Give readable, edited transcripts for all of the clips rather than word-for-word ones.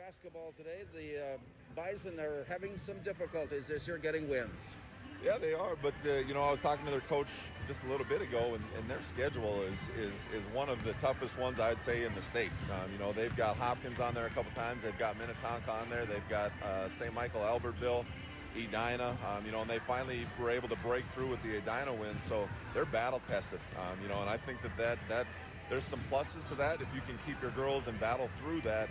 Basketball today, the Bison are having some difficulties this year getting wins. Yeah, they are. But I was talking to their coach just a little bit ago, and their schedule is one of the toughest ones I'd say in the state. They've got Hopkins on there a couple times. They've got Minnetonka on there. They've got St. Michael, Albertville, Edina. And they finally were able to break through with the Edina win. So they're battle tested. And I think that there's some pluses to that. If you can keep your girls and battle through that,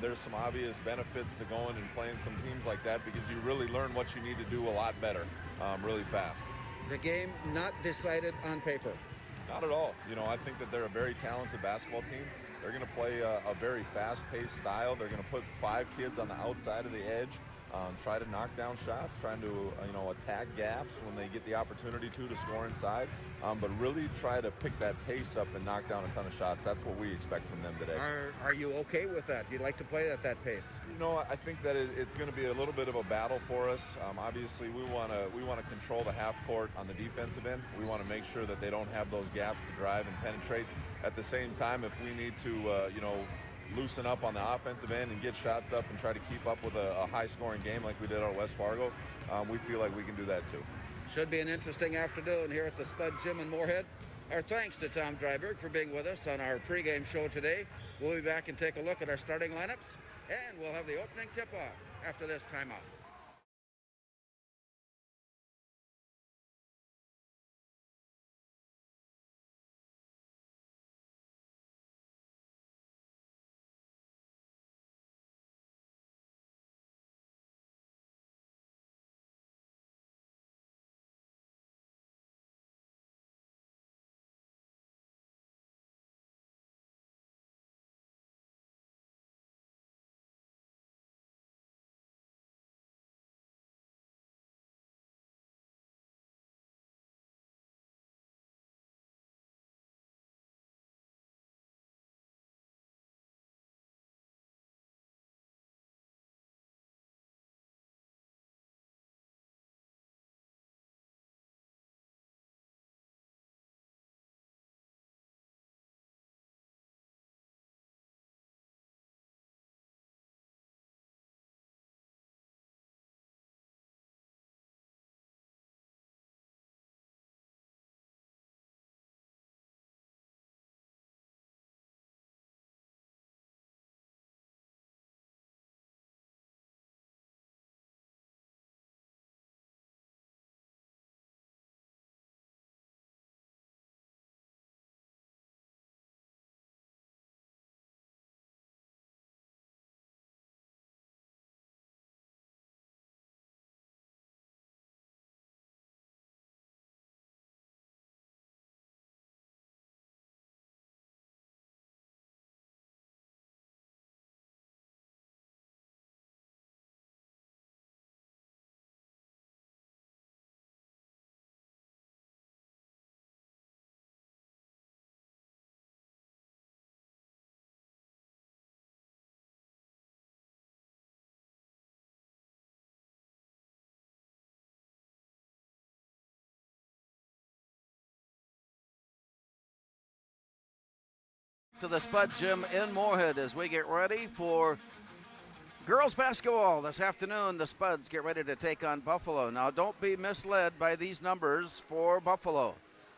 there's some obvious benefits to going and playing some teams like that because you really learn what you need to do a lot better really fast. The game not decided on paper. Not at all. I think that they're a very talented basketball team. They're going to play a very fast-paced style. They're going to put 5 kids on the outside of the edge, try to knock down shots, trying to attack gaps when they get the opportunity to score inside, but really try to pick that pace up and knock down a ton of shots. That's what we expect from them today. Are you okay with that? Do you like to play at that pace? I think that it's going to be a little bit of a battle for us. Obviously, we want to control the half court on the defensive end. We want to make sure that they don't have those gaps to drive and penetrate. At the same time, if we need to, loosen up on the offensive end and get shots up and try to keep up with a high-scoring game like we did at West Fargo, we feel like we can do that too. Should be an interesting afternoon here at the Spud Gym in Moorhead. Our thanks to Tom Dryberg for being with us on our pregame show today. We'll be back and take a look at our starting lineups, and we'll have the opening tip-off after this timeout. To the Spud Gym in Moorhead as we get ready for girls basketball this afternoon. The Spuds get ready to take on Buffalo. Now, don't be misled by these numbers for Buffalo.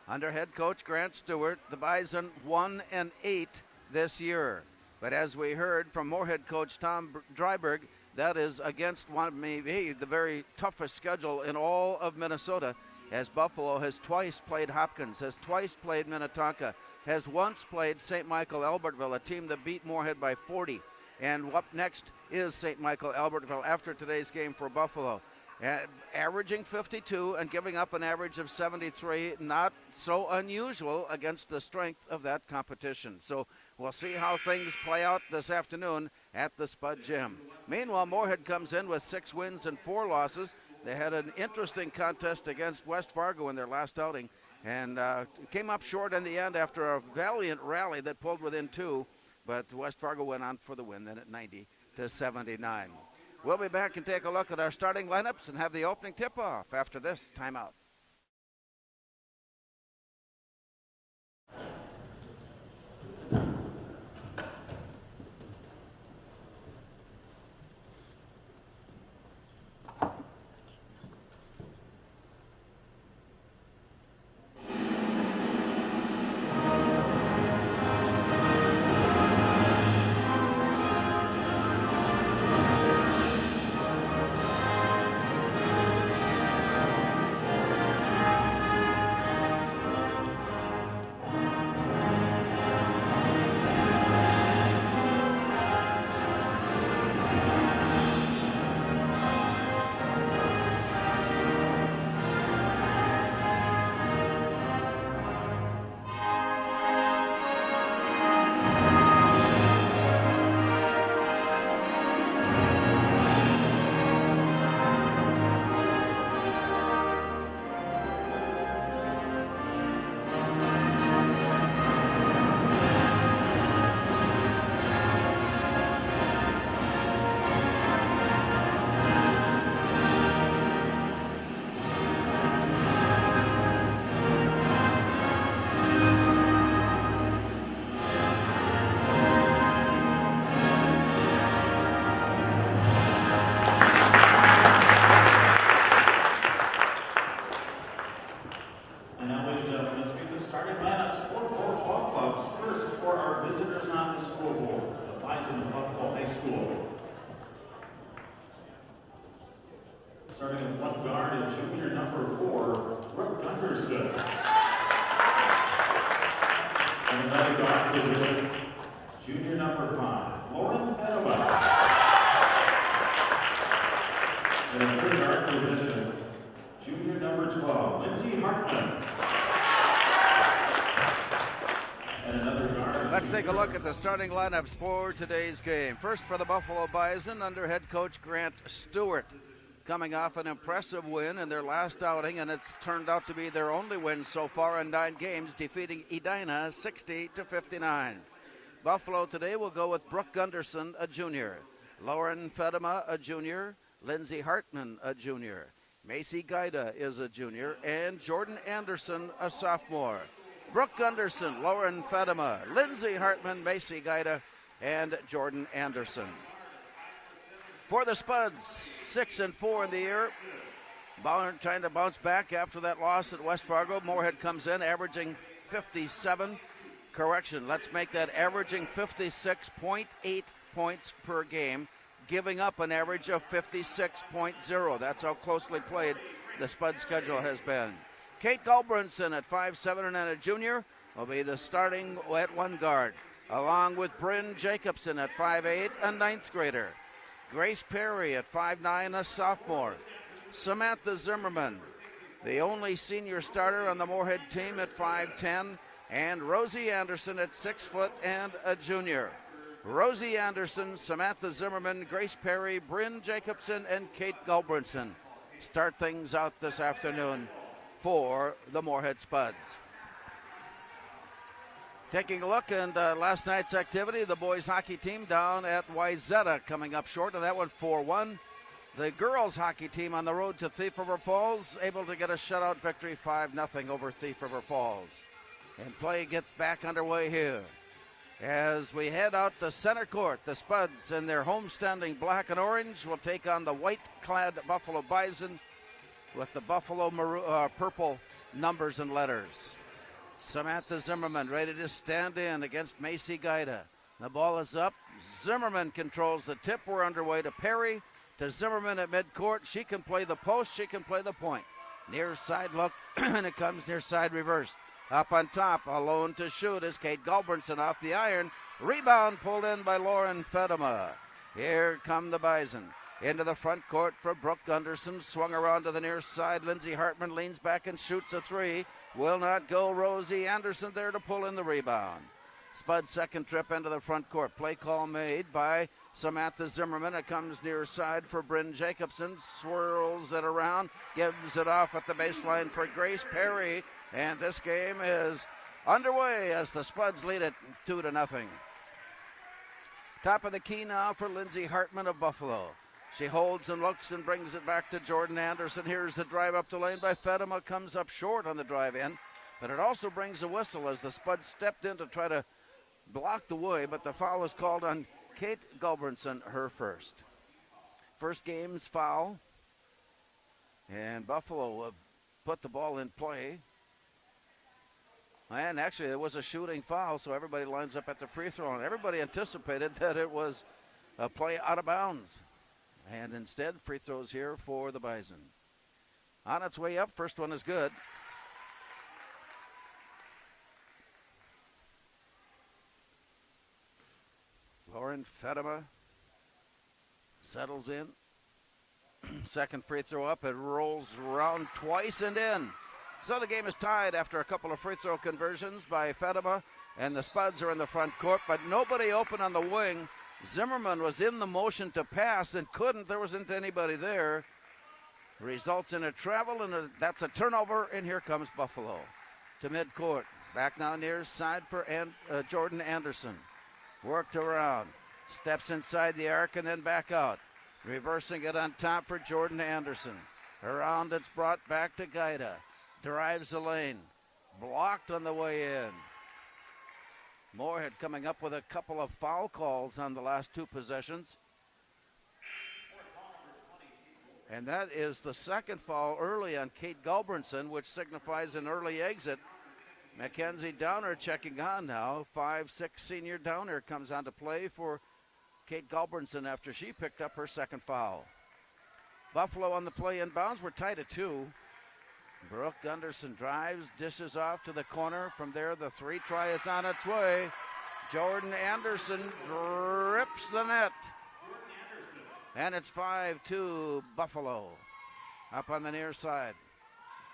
Under head coach Grant Stewart, the Bison 1-8 this year. But as we heard from Moorhead coach Tom Dryberg, that is against one maybe the very toughest schedule in all of Minnesota, as Buffalo has twice played Hopkins, has twice played Minnetonka, has once played St. Michael Albertville, a team that beat Moorhead by 40. And up next is St. Michael Albertville after today's game for Buffalo. Averaging 52 and giving up an average of 73, not so unusual against the strength of that competition. So we'll see how things play out this afternoon at the Spud Gym. Meanwhile, Moorhead comes in with 6 wins and 4 losses. They had an interesting contest against West Fargo in their last outing and came up short in the end after a valiant rally that pulled within 2. But West Fargo went on for the win then at 90-79. We'll be back and take a look at our starting lineups and have the opening tip-off after this timeout. And now, ladies and gentlemen, let's meet the starting lineups for both ball clubs. First, for our visitors on the scoreboard, the Bison of Buffalo High School. Starting at one guard and junior number 4, Brooke Gunderson. And another guard position, junior number 5, Lauren Fedova. And another guard position, junior number 12, Lindsay Hartman. And another guard. Let's take a look at the starting lineups for today's game. First for the Buffalo Bison under head coach Grant Stewart. Coming off an impressive win in their last outing, and it's turned out to be their only win so far in 9 games, defeating Edina 60-59. Buffalo today will go with Brooke Gunderson, a junior, Lauren Fedema, a junior, Lindsay Hartman, a junior, Macy Gaida is a junior, and Jordan Anderson, a sophomore. Brooke Gunderson, Lauren Fedema, Lindsay Hartman, Macy Gaida, and Jordan Anderson. For the Spuds, 6-4 in the year. Ballard trying to bounce back after that loss at West Fargo. Moorhead comes in averaging 57. Correction, let's make that averaging 56.8 points per game, giving up an average of 56.0. That's how closely played the Spud schedule has been. Kate Galbranson at 5'7" and a junior will be the starting at one guard, along with Bryn Jacobson at 5'8", a 9th grader. Grace Perry at 5'9", a sophomore. Samantha Zimmerman, the only senior starter on the Moorhead team at 5'10", and Rosie Anderson at 6 foot and a junior. Rosie Anderson, Samantha Zimmerman, Grace Perry, Bryn Jacobson, and Kate Galbranson start things out this afternoon for the Moorhead Spuds. Taking a look at last night's activity, the boys hockey team down at Wayzata coming up short of that one 4-1. The girls hockey team on the road to Thief River Falls able to get a shutout victory 5-0 over Thief River Falls. And play gets back underway here. As we head out to center court, the Spuds in their homestanding black and orange will take on the white-clad Buffalo Bison with the Buffalo purple numbers and letters. Samantha Zimmerman ready to stand in against Macy Gaida. The ball is up. Zimmerman controls the tip. We're underway to Perry. To Zimmerman at midcourt. She can play the post. She can play the point. Near side look, and it comes near side reversed. Up on top, alone to shoot is Kate Galbranson off the iron. Rebound pulled in by Lauren Fedema. Here come the Bison. Into the front court for Brooke Gunderson. Swung around to the near side. Lindsay Hartman leans back and shoots a 3. Will not go. Rosie Anderson there to pull in the rebound. Spud's second trip into the front court. Play call made by Samantha Zimmerman. It comes near side for Bryn Jacobson. Swirls it around. Gives it off at the baseline for Grace Perry. And this game is underway as the Spuds lead it 2-0. Top of the key now for Lindsay Hartman of Buffalo. She holds and looks and brings it back to Jordan Anderson. Here's the drive up the lane by Fedema. Comes up short on the drive in. But it also brings a whistle as the Spuds stepped in to try to block the way. But the foul is called on Kate Galbranson, her first. First game's foul. And Buffalo will put the ball in play. And actually, it was a shooting foul, so everybody lines up at the free throw. And everybody anticipated that it was a play out of bounds. And instead, free throws here for the Bison. On its way up, first one is good. Lauren Fedema settles in. Second free throw up. It rolls around twice and in. So the game is tied after a couple of free throw conversions by Fedema. And the Spuds are in the front court, but nobody open on the wing. Zimmerman was in the motion to pass and couldn't. There wasn't anybody there. Results in a travel, and that's a turnover, and here comes Buffalo to midcourt. Back now near side for Jordan Anderson. Worked around. Steps inside the arc and then back out. Reversing it on top for Jordan Anderson. Around it's brought back to Gaida. Drives the lane. Blocked on the way in. Moorhead coming up with a couple of foul calls on the last two possessions. And that is the second foul early on Kate Gulbranson, which signifies an early exit. Mackenzie Downer checking on now. 5'6" senior Downer comes on to play for Kate Gulbranson after she picked up her second foul. Buffalo on the play inbounds. We're tied at 2. Brooke Gunderson drives, dishes off to the corner. From there, the three try is on its way. Jordan Anderson drips the net. And it's 5-2 Buffalo. Up on the near side.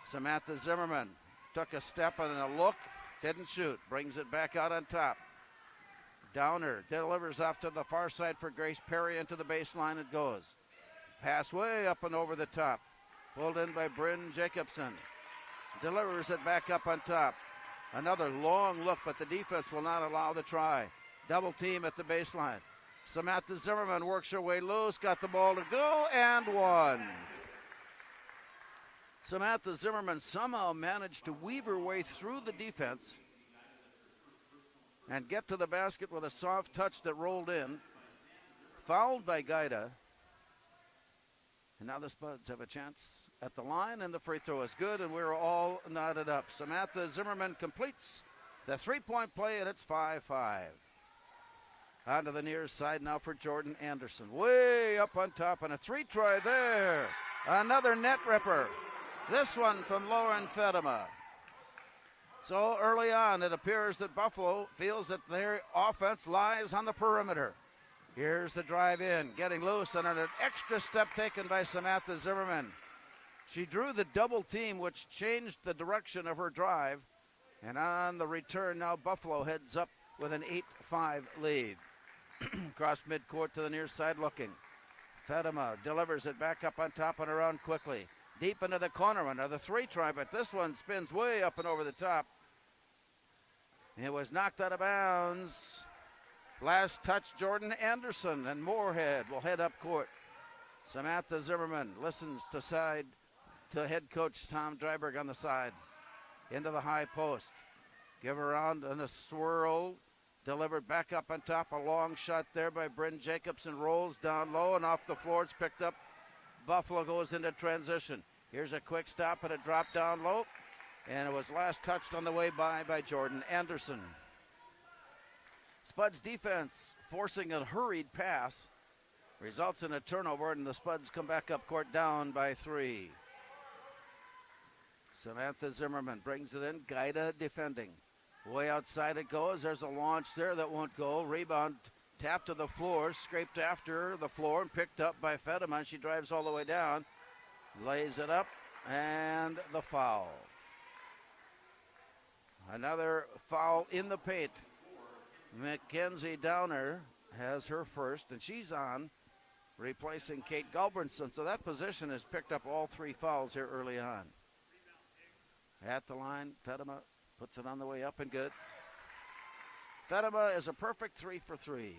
Samantha Zimmerman took a step and a look, didn't shoot, brings it back out on top. Downer delivers off to the far side for Grace Perry. Into the baseline it goes. Pass way up and over the top. Pulled in by Bryn Jacobson. Delivers it back up on top. Another long look, but the defense will not allow the try. Double team at the baseline. Samantha Zimmerman works her way loose, got the ball to go, and one. Samantha Zimmerman somehow managed to weave her way through the defense and get to the basket with a soft touch that rolled in. Fouled by Gaida. And now the Spuds have a chance at the line, and the free throw is good, and we're all knotted up. Samantha Zimmerman completes the three-point play, and it's 5-5. Onto the near side now for Jordan Anderson. Way up on top, and a three-try there. Another net ripper. This one from Lauren Fedema. So early on, it appears that Buffalo feels that their offense lies on the perimeter. Here's the drive in, getting loose, and an extra step taken by Samantha Zimmerman. She drew the double team, which changed the direction of her drive. And on the return, now Buffalo heads up with an 8-5 lead. Across midcourt to the near side looking. Fedema delivers it back up on top and around quickly. Deep into the corner, another three try, but this one spins way up and over the top. It was knocked out of bounds. Last touch, Jordan Anderson, and Moorhead will head up court. Samantha Zimmerman listens to head coach Tom Dryberg on the side. Into the high post. Give around and a swirl. Delivered back up on top. A long shot there by Bryn Jacobson. Rolls down low and off the floor. It's picked up. Buffalo goes into transition. Here's a quick stop and a drop down low. And it was last touched on the way by Jordan Anderson. Spuds defense forcing a hurried pass. Results in a turnover, and the Spuds come back up court down by 3. Samantha Zimmerman brings it in. Gaida defending. Way outside it goes. There's a launch there that won't go. Rebound tapped to the floor, scraped after the floor and picked up by Fedema. She drives all the way down, lays it up, and the foul. Another foul in the paint. Mackenzie Downer has her first, and she's on, replacing Kate Gulbranson. So that position has picked up all 3 fouls here early on. At the line, Fedema puts it on the way up and good. Fedema is a perfect 3 for 3.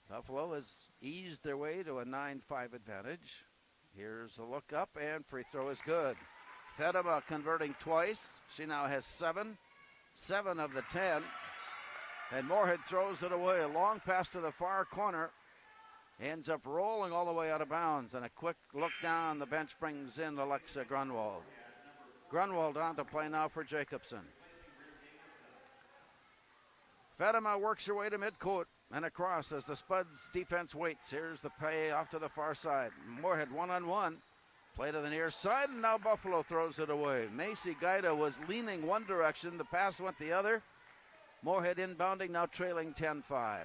Buffalo has eased their way to a 9-5 advantage. Here's a look up, and free throw is good. Fedema converting twice. She now has 7 of the 10. And Moorhead throws it away. A long pass to the far corner. Ends up rolling all the way out of bounds. And a quick look down the bench brings in Alexa Grunwald. Grunwald on to play now for Jacobson. Fedema works her way to midcourt and across as the Spuds defense waits. Here's the play off to the far side. Moorhead one-on-one. Play to the near side, and now Buffalo throws it away. Macy Gaida was leaning one direction. The pass went the other. Moorhead inbounding, now trailing 10-5.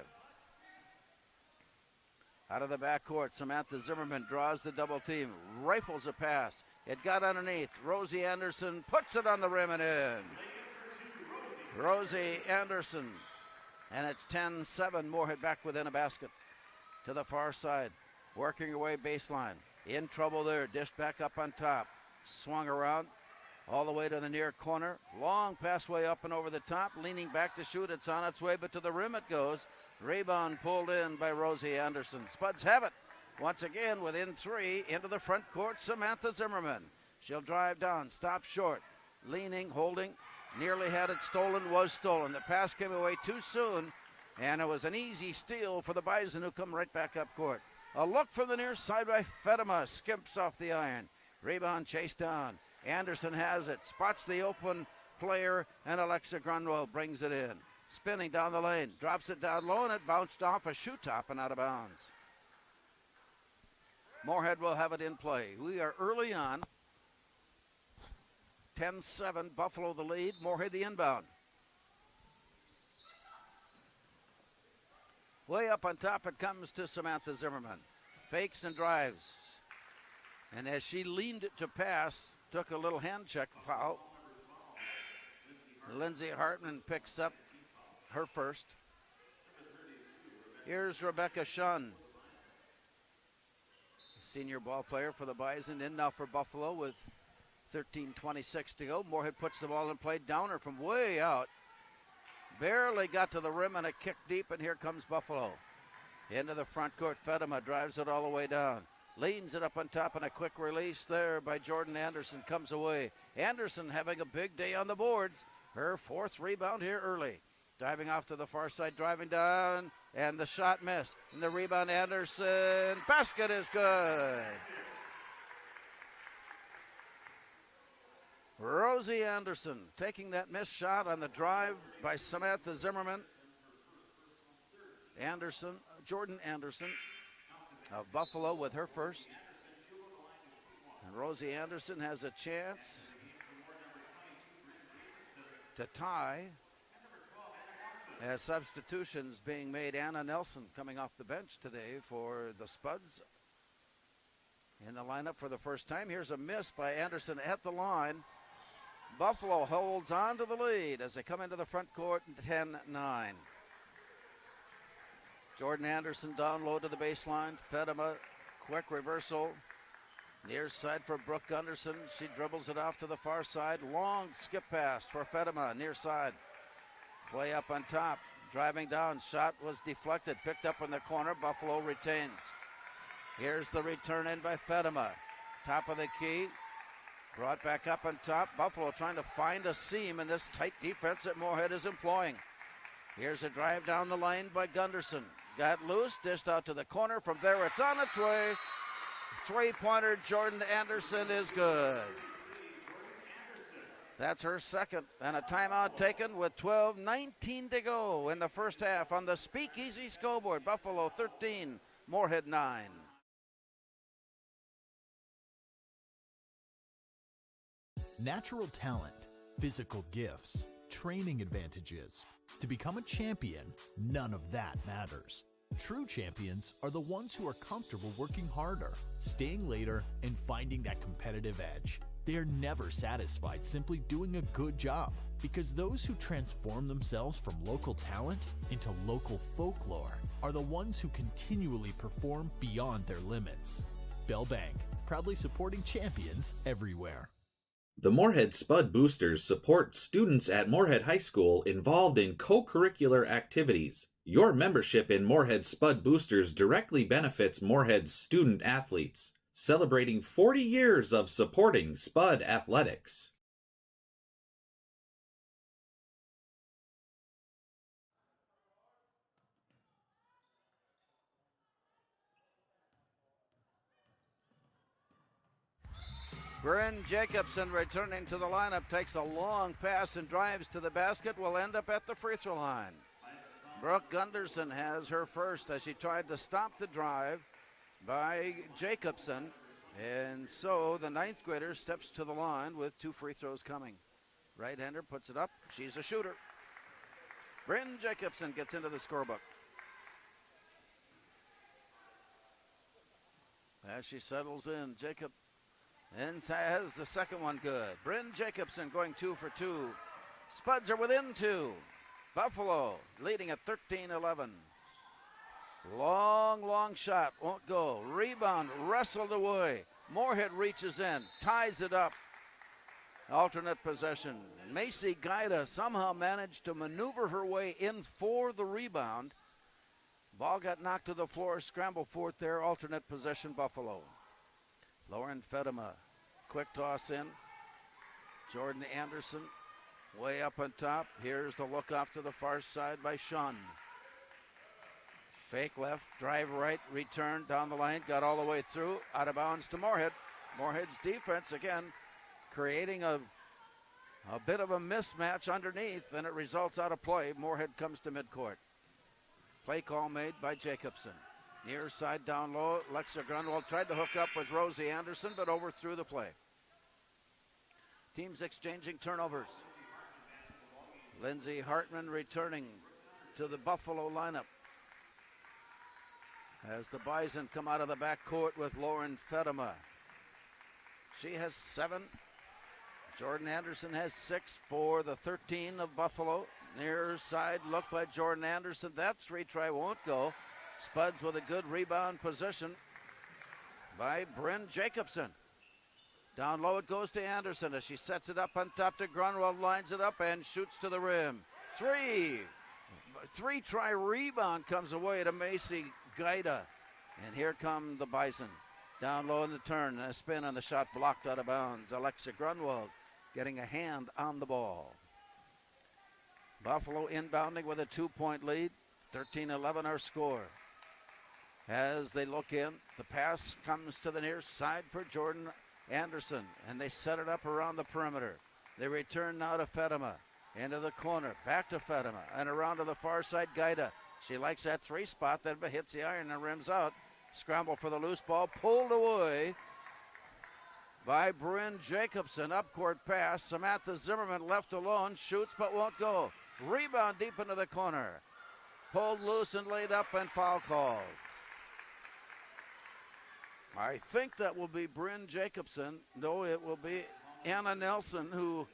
Out of the backcourt, Samantha Zimmerman draws the double team, rifles a pass. It got underneath. Rosie Anderson puts it on the rim and in. Rosie Anderson. And it's 10-7. Moorhead back within a basket. To the far side. Working away baseline. In trouble there. Dished back up on top. Swung around all the way to the near corner. Long pass way up and over the top. Leaning back to shoot. It's on its way, but to the rim it goes. Rebound pulled in by Rosie Anderson. Spuds have it. Once again within 3. Into the front court, Samantha Zimmerman. She'll drive down. Stop short. Leaning, holding. Nearly had it stolen. Was stolen. The pass came away too soon. And it was an easy steal for the Bison, who come right back up court. A look from the near side by Fedema. Skips off the iron. Rebound chased down. Anderson has it. Spots the open player, and Alexa Grunwald brings it in. Spinning down the lane. Drops it down low, and it bounced off a shoe top and out of bounds. Moorhead will have it in play. We are early on. 10-7, Buffalo the lead. Moorhead the inbound. Way up on top it comes to Samantha Zimmerman. Fakes and drives. And as she leaned it to pass, took a little hand check foul. Lindsay Hartman picks up her first. Here's Rebecca Shunn, senior ball player for the Bison, in now for Buffalo with 13:26 to go. Moorhead puts the ball in play. Downer from way out. Barely got to the rim, and a kick deep, and here comes Buffalo. Into the front court. Fedema drives it all the way down. Leans it up on top, and a quick release there by Jordan Anderson comes away. Anderson having a big day on the boards. Her fourth rebound here early. Diving off to the far side, driving down, and the shot missed. And the rebound, Anderson. Basket is good. Rosie Anderson taking that missed shot on the drive by Samantha Zimmerman. Jordan Anderson of Buffalo with her first. And Rosie Anderson has a chance to tie as substitutions being made. Anna Nelson coming off the bench today for the Spuds in the lineup for the first time. Here's a miss by Anderson at the line. Buffalo holds on to the lead as they come into the front court, 10-9. Jordan Anderson down low to the baseline. Fedema, quick reversal. Near side for Brooke Gunderson. She dribbles it off to the far side. Long skip pass for Fedema, near side. Play up on top. Driving down. Shot was deflected. Picked up in the corner. Buffalo retains. Here's the return in by Fedema. Top of the key. Brought back up on top. Buffalo trying to find a seam in this tight defense that Moorhead is employing. Here's a drive down the lane by Gunderson. Got loose, dished out to the corner. From there, it's on its way. Three-pointer Jordan Anderson is good. That's her second. And a timeout taken with 12:19 to go in the first half on the Speakeasy scoreboard. Buffalo 13, Moorhead 9. Natural talent, physical gifts, training advantages. To become a champion, none of that matters. True champions are the ones who are comfortable working harder, staying later, and finding that competitive edge. They are never satisfied simply doing a good job, because those who transform themselves from local talent into local folklore are the ones who continually perform beyond their limits. Bell Bank, proudly supporting champions everywhere. The Moorhead Spud Boosters support students at Moorhead High School involved in co-curricular activities. Your membership in Moorhead Spud Boosters directly benefits Moorhead's student athletes, celebrating 40 years of supporting Spud athletics. Bryn Jacobson returning to the lineup, takes a long pass and drives to the basket, will end up at the free throw line. Brooke Gunderson has her first as she tried to stop the drive by Jacobson. And so the ninth grader steps to the line with two free throws coming. Right-hander puts it up. She's a shooter. Bryn Jacobson gets into the scorebook. As she settles in, Jacob and has the second one good. Bryn Jacobson going 2 for 2. Spuds are within 2. Buffalo leading at 13-11. Long shot, won't go. Rebound wrestled away. Moorhead reaches in, ties it up. Alternate possession. Macy Guida somehow managed to maneuver her way in for the rebound. Ball got knocked to the floor, scramble for it there. Alternate possession, Buffalo. Lauren Fedema, quick toss in. Jordan Anderson, way up on top. Here's the look off to the far side by Shunn. Fake left, drive right, return down the lane, got all the way through, out of bounds to Moorhead. Moorhead's defense, again, creating a bit of a mismatch underneath, and it results out of play. Moorhead comes to midcourt. Play call made by Jacobson. Near side down low, Alexa Grunwald tried to hook up with Rosie Anderson, but overthrew the play. Teams exchanging turnovers. Lindsay Hartman returning to the Buffalo lineup as the Bison come out of the backcourt with Lauren Fedema. She has 7. Jordan Anderson has 6 for the 13 of Buffalo. Near side look by Jordan Anderson. That 3-try won't go. Spuds with a good rebound position by Bryn Jacobson. Down low it goes to Anderson as she sets it up on top to Grunwald, lines it up and shoots to the rim. 3-try rebound comes away to Macy Gaida. And here come the Bison. Down low in the turn, a spin on the shot blocked out of bounds. Alexa Grunwald getting a hand on the ball. Buffalo inbounding with a 2-point lead. 13-11 our score. As they look in, the pass comes to the near side for Jordan Anderson, and they set it up around the perimeter. They return now to Fedema, into the corner, back to Fedema, and around to the far side, Gaida. She likes that 3 spot, then hits the iron and rims out. Scramble for the loose ball, pulled away by Bryn Jacobson. Up court pass, Samantha Zimmerman left alone, shoots but won't go. Rebound deep into the corner. Pulled loose and laid up and foul called. I think that will be Bryn Jacobson. No, it will be Anna Nelson, who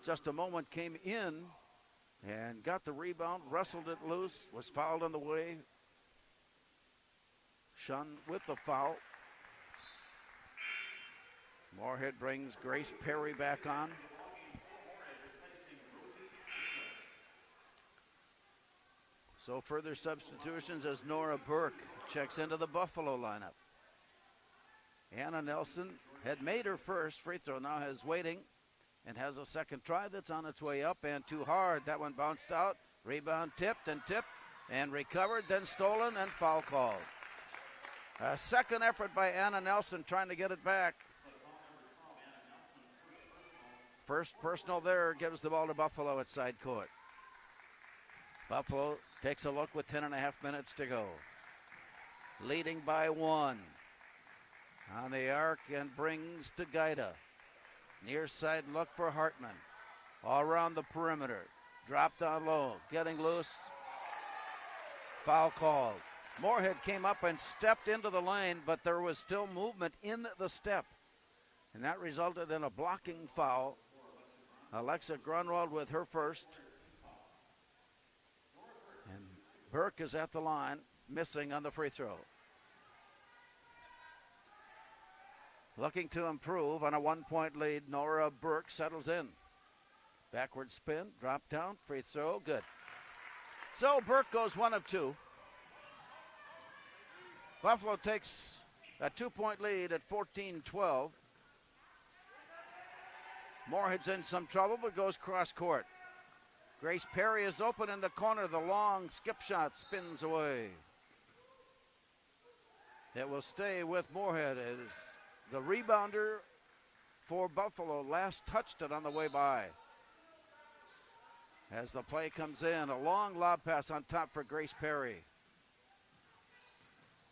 just a moment came in and got the rebound, wrestled it loose, was fouled on the way. Shun with the foul. Moorhead brings Grace Perry back on. So further substitutions as Nora Burke checks into the Buffalo lineup. Anna Nelson had made her first free throw, now has waiting and has a second try that's on its way up and too hard. That one bounced out. Rebound tipped and recovered, then stolen and foul called. A second effort by Anna Nelson trying to get it back. First personal there, gives the ball to Buffalo at side court. Buffalo takes a look with 10.5 minutes to go. Leading by 1. On the arc and brings to Gaida. Near side look for Hartman. All around the perimeter. Dropped down low. Getting loose. Foul called. Moorhead came up and stepped into the lane, but there was still movement in the step. And that resulted in a blocking foul. Alexa Grunwald with her first. And Burke is at the line, missing on the free throw. Looking to improve on a 1-point lead, Nora Burke settles in. Backward spin, drop down, free throw, good. So Burke goes 1 of 2. Buffalo takes a 2-point lead at 14-12. Moorhead's in some trouble, but goes cross court. Grace Perry is open in the corner. The long skip shot spins away. It will stay with Moorhead as the rebounder for Buffalo last touched it on the way by. As the play comes in, a long lob pass on top for Grace Perry.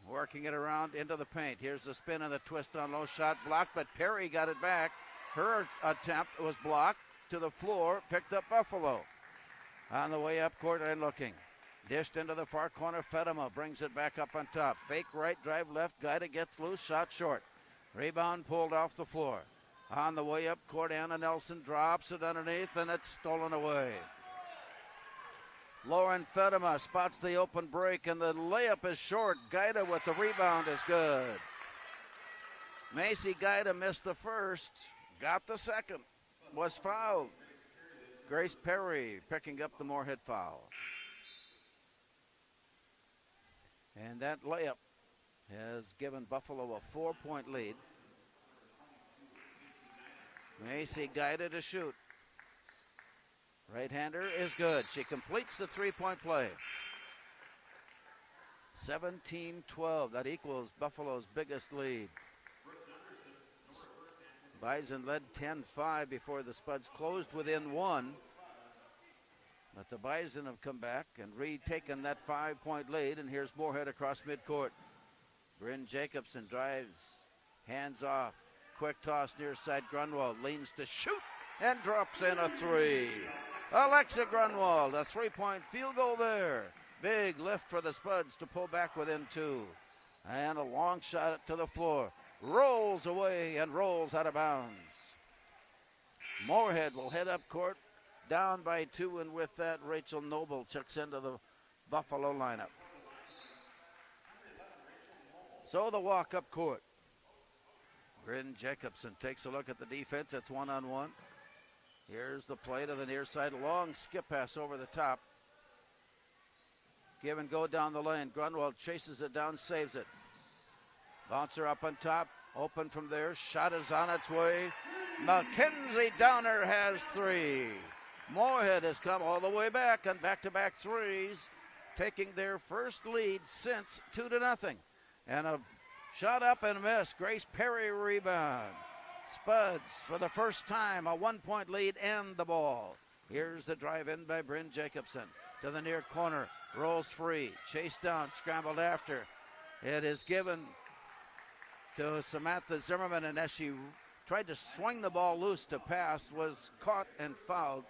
Working it around into the paint. Here's the spin and the twist on low, shot blocked, but Perry got it back. Her attempt was blocked to the floor, picked up Buffalo. On the way up court and looking. Dished into the far corner, Fedema brings it back up on top. Fake right, drive left, Gaida gets loose, shot short. Rebound pulled off the floor. On the way up court, Anna Nelson drops it underneath and it's stolen away. Lauren Fedema spots the open break and the layup is short. Gaida with the rebound is good. Macy Gaida missed the first, got the second, was fouled. Grace Perry picking up the Moorhead foul. And that layup has given Buffalo a 4-point lead. Macy Gaida to shoot. Right-hander is good. She completes the 3-point play. 17-12. That equals Buffalo's biggest lead. Bison led 10-5 before the Spuds closed within one. But the Bison have come back and retaken that 5-point lead. And here's Moorhead across midcourt. Bryn Jacobson drives, hands off. Quick toss near side. Grunwald leans to shoot and drops in a three. Alexa Grunwald, a 3-point field goal there. Big lift for the Spuds to pull back within two. And a long shot to the floor. Rolls away and rolls out of bounds. Moorhead will head up court, down by 2, and with that, Rachel Noble checks into the Buffalo lineup. So the walk up court. Bryn Jacobson takes a look at the defense. It's 1-on-1. Here's the play to the near side. Long skip pass over the top. Give and go down the lane. Grunwald chases it down, saves it. Bouncer up on top. Open from there. Shot is on its way. Mackenzie Downer has 3. Moorhead has come all the way back on back-to-back threes, taking their first lead since 2-0. And a shot up and miss. Grace Perry rebound. Spuds for the first time a 1-point lead and the ball. Here's the drive in by Bryn Jacobson to the near corner. Rolls free. Chased down. Scrambled after. It is given to Samantha Zimmerman, and as she tried to swing the ball loose to pass, was caught and fouled.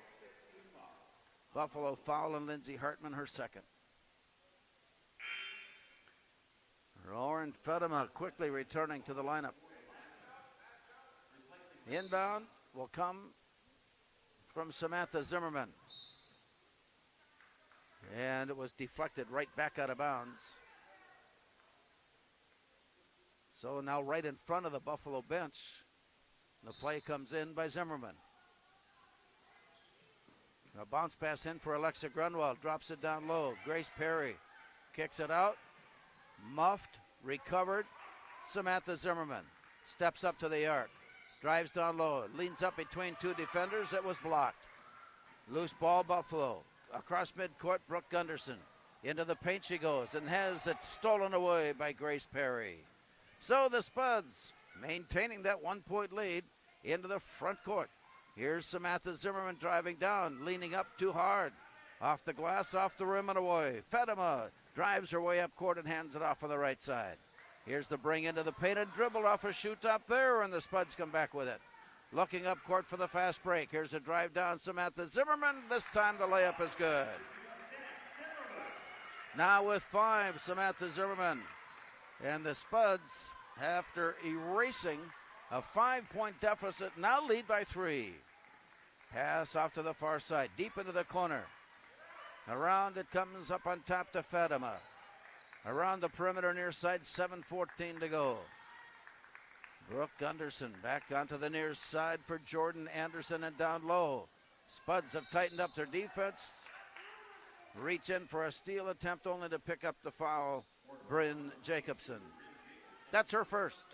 Buffalo foul and Lindsay Hartman her second. Lauren Fedema quickly returning to the lineup. Inbound will come from Samantha Zimmerman. And it was deflected right back out of bounds. So now right in front of the Buffalo bench, the play comes in by Zimmerman. A bounce pass in for Alexa Grunwald, drops it down low. Grace Perry kicks it out. Muffed, recovered. Samantha Zimmerman steps up to the arc, drives down low, leans up between 2 defenders. It was blocked. Loose ball, Buffalo. Across midcourt, Brooke Gunderson. Into the paint she goes and has it stolen away by Grace Perry. So the Spuds maintaining that 1-point lead into the front court. Here's Samantha Zimmerman driving down, leaning up too hard. Off the glass, off the rim and away. Fedema drives her way up court and hands it off on the right side. Here's the bring into the paint and dribble off a shoot up there, and the Spuds come back with it. Looking up court for the fast break. Here's a drive down, Samantha Zimmerman. This time the layup is good. Now with 5, Samantha Zimmerman. And the Spuds, after erasing a 5-point deficit, now lead by 3. Pass off to the far side, deep into the corner. Around it comes up on top to Fedema. Around the perimeter near side, 7:14 to go. Brooke Gunderson back onto the near side for Jordan Anderson and down low. Spuds have tightened up their defense. Reach in for a steal attempt only to pick up the foul. Bryn Jacobson. That's her first.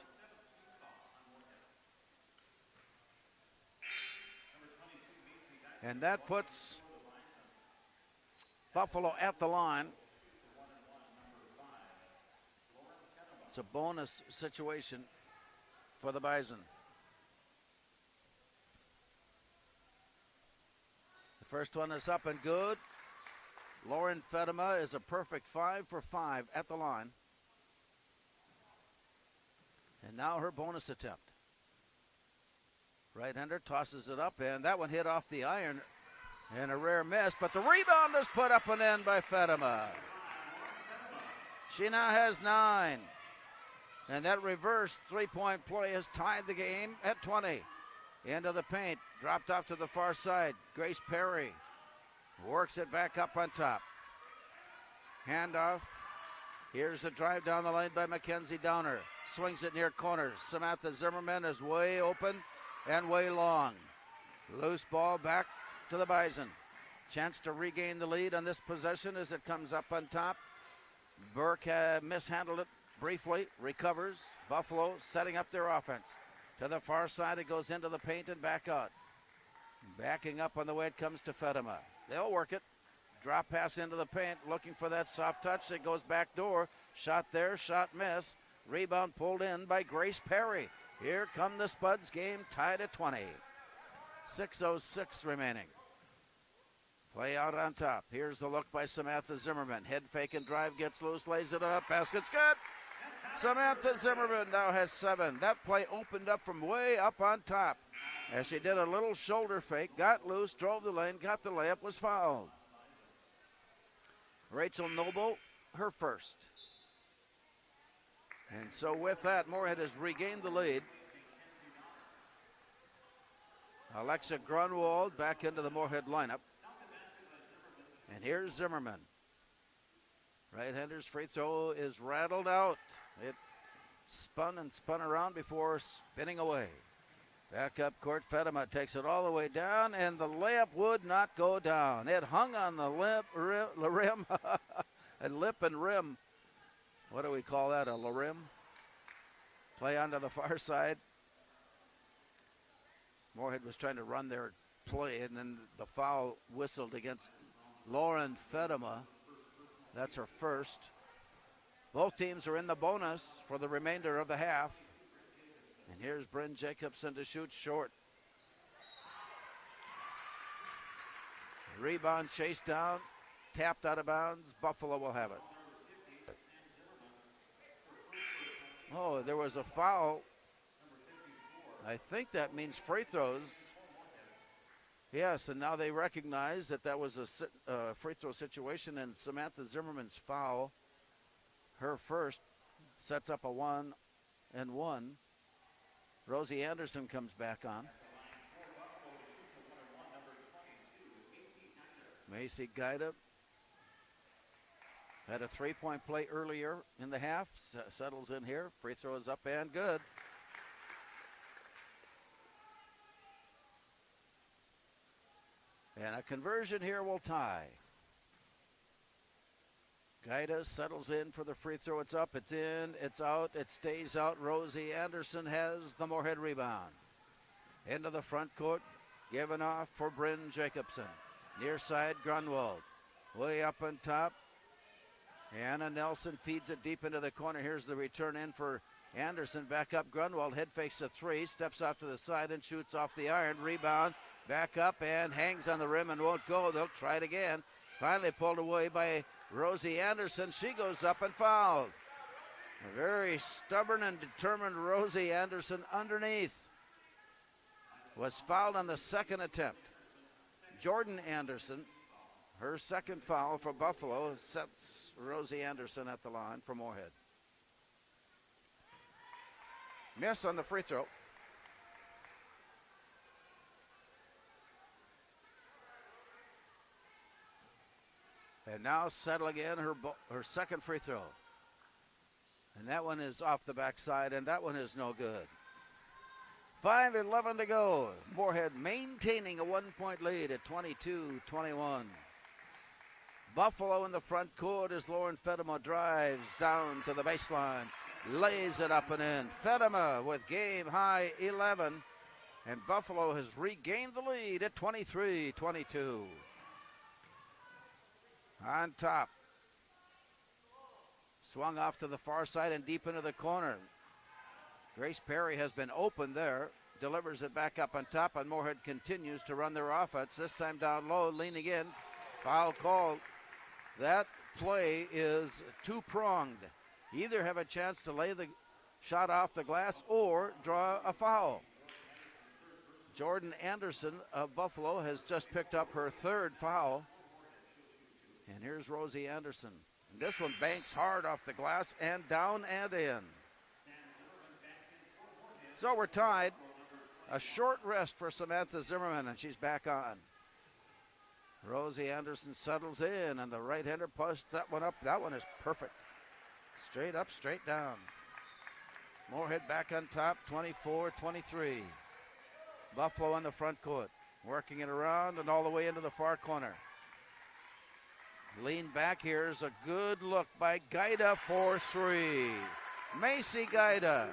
And that puts Buffalo at the line. It's a bonus situation for the Bison. The first one is up and good. Lauren Fedema is a perfect 5 for 5 at the line. And now her bonus attempt. Right-hander tosses it up, and that one hit off the iron. And a rare miss, but the rebound is put up and in by Fedema. She now has 9. And that reverse 3-point play has tied the game at 20. Into the paint, dropped off to the far side. Grace Perry works it back up on top. Handoff. Here's a drive down the lane by Mackenzie Downer. Swings it near corners. Samantha Zimmerman is way open and way long. Loose ball back to the Bison. Chance to regain the lead on this possession as it comes up on top. Burke mishandled it briefly, recovers. Buffalo setting up their offense. To the far side, it goes into the paint and back out. Backing up on the way it comes to Fedema. They'll work it. Drop pass into the paint, looking for that soft touch. It goes back door. Shot there, shot miss. Rebound pulled in by Grace Perry. Here come the Spuds, game tied at 20. 6:06 remaining. Play out on top. Here's the look by Samantha Zimmerman. Head fake and drive, gets loose, lays it up. Basket's good. Samantha Zimmerman now has 7. That play opened up from way up on top as she did a little shoulder fake, got loose, drove the lane, got the layup, was fouled. Rachel Noble, her first. And so with that, Moorhead has regained the lead. Alexa Grunwald back into the Moorhead lineup. And here's Zimmerman. Right-hander's free throw is rattled out. It spun and spun around before spinning away. Back up court, Fedema takes it all the way down, and the layup would not go down. It hung on the rim, a lip and rim. What do we call that, a rim? Play onto the far side. Moorhead was trying to run their play, and then the foul whistled against Lauren Fedema. That's her first. Both teams are in the bonus for the remainder of the half. And here's Bryn Jacobson to shoot short. Rebound chased down, tapped out of bounds. Buffalo will have it. Oh, there was a foul. I think that means free throws. Yes, and now they recognize that that was a free throw situation, and Samantha Zimmerman's foul, her first, sets up a 1-1. Rosie Anderson comes back on. Macy Guida had a three-point play earlier in the half, settles in here. Free throw is up and good. And a conversion here will tie. Guida settles in for the free throw. It's up, it's in, it's out, it stays out. Rosie Anderson has the Moorhead rebound. Into the front court, given off for Bryn Jacobson. Near side, Grunwald. Way up on top. Anna Nelson feeds it deep into the corner. Here's the return in for Anderson. Back up, Grunwald. Head fakes a 3, steps off to the side and shoots off the iron. Rebound, back up and hangs on the rim and won't go. They'll try it again. Finally pulled away by Rosie Anderson. She goes up and fouled. A very stubborn and determined Rosie Anderson underneath was fouled on the second attempt. Jordan Anderson, her second foul for Buffalo, sets Rosie Anderson at the line for Moorhead. Miss on the free throw. And now settling in her second free throw. And that one is off the backside, and that one is no good. 5:11 to go. Moorhead maintaining a 1-point lead at 22-21. Buffalo in the front court as Lauren Fedema drives down to the baseline. Lays it up and in. Fedema with game high 11. And Buffalo has regained the lead at 23-22. On top. Swung off to the far side and deep into the corner. Grace Perry has been open there. Delivers it back up on top, and Moorhead continues to run their offense. This time down low, leaning in. Foul called. That play is two-pronged. Either have a chance to lay the shot off the glass or draw a foul. Jordan Anderson of Buffalo has just picked up her third foul. And here's Rosie Anderson. And this one banks hard off the glass and down and in. So we're tied. A short rest for Samantha Zimmerman, and she's back on. Rosie Anderson settles in, and the right-hander posts that one up. That one is perfect. Straight up, straight down. Moorhead back on top, 24-23. Buffalo in the front court, working it around and all the way into the far corner. Lean back here is a good look by Guida for 3. Macy Guida.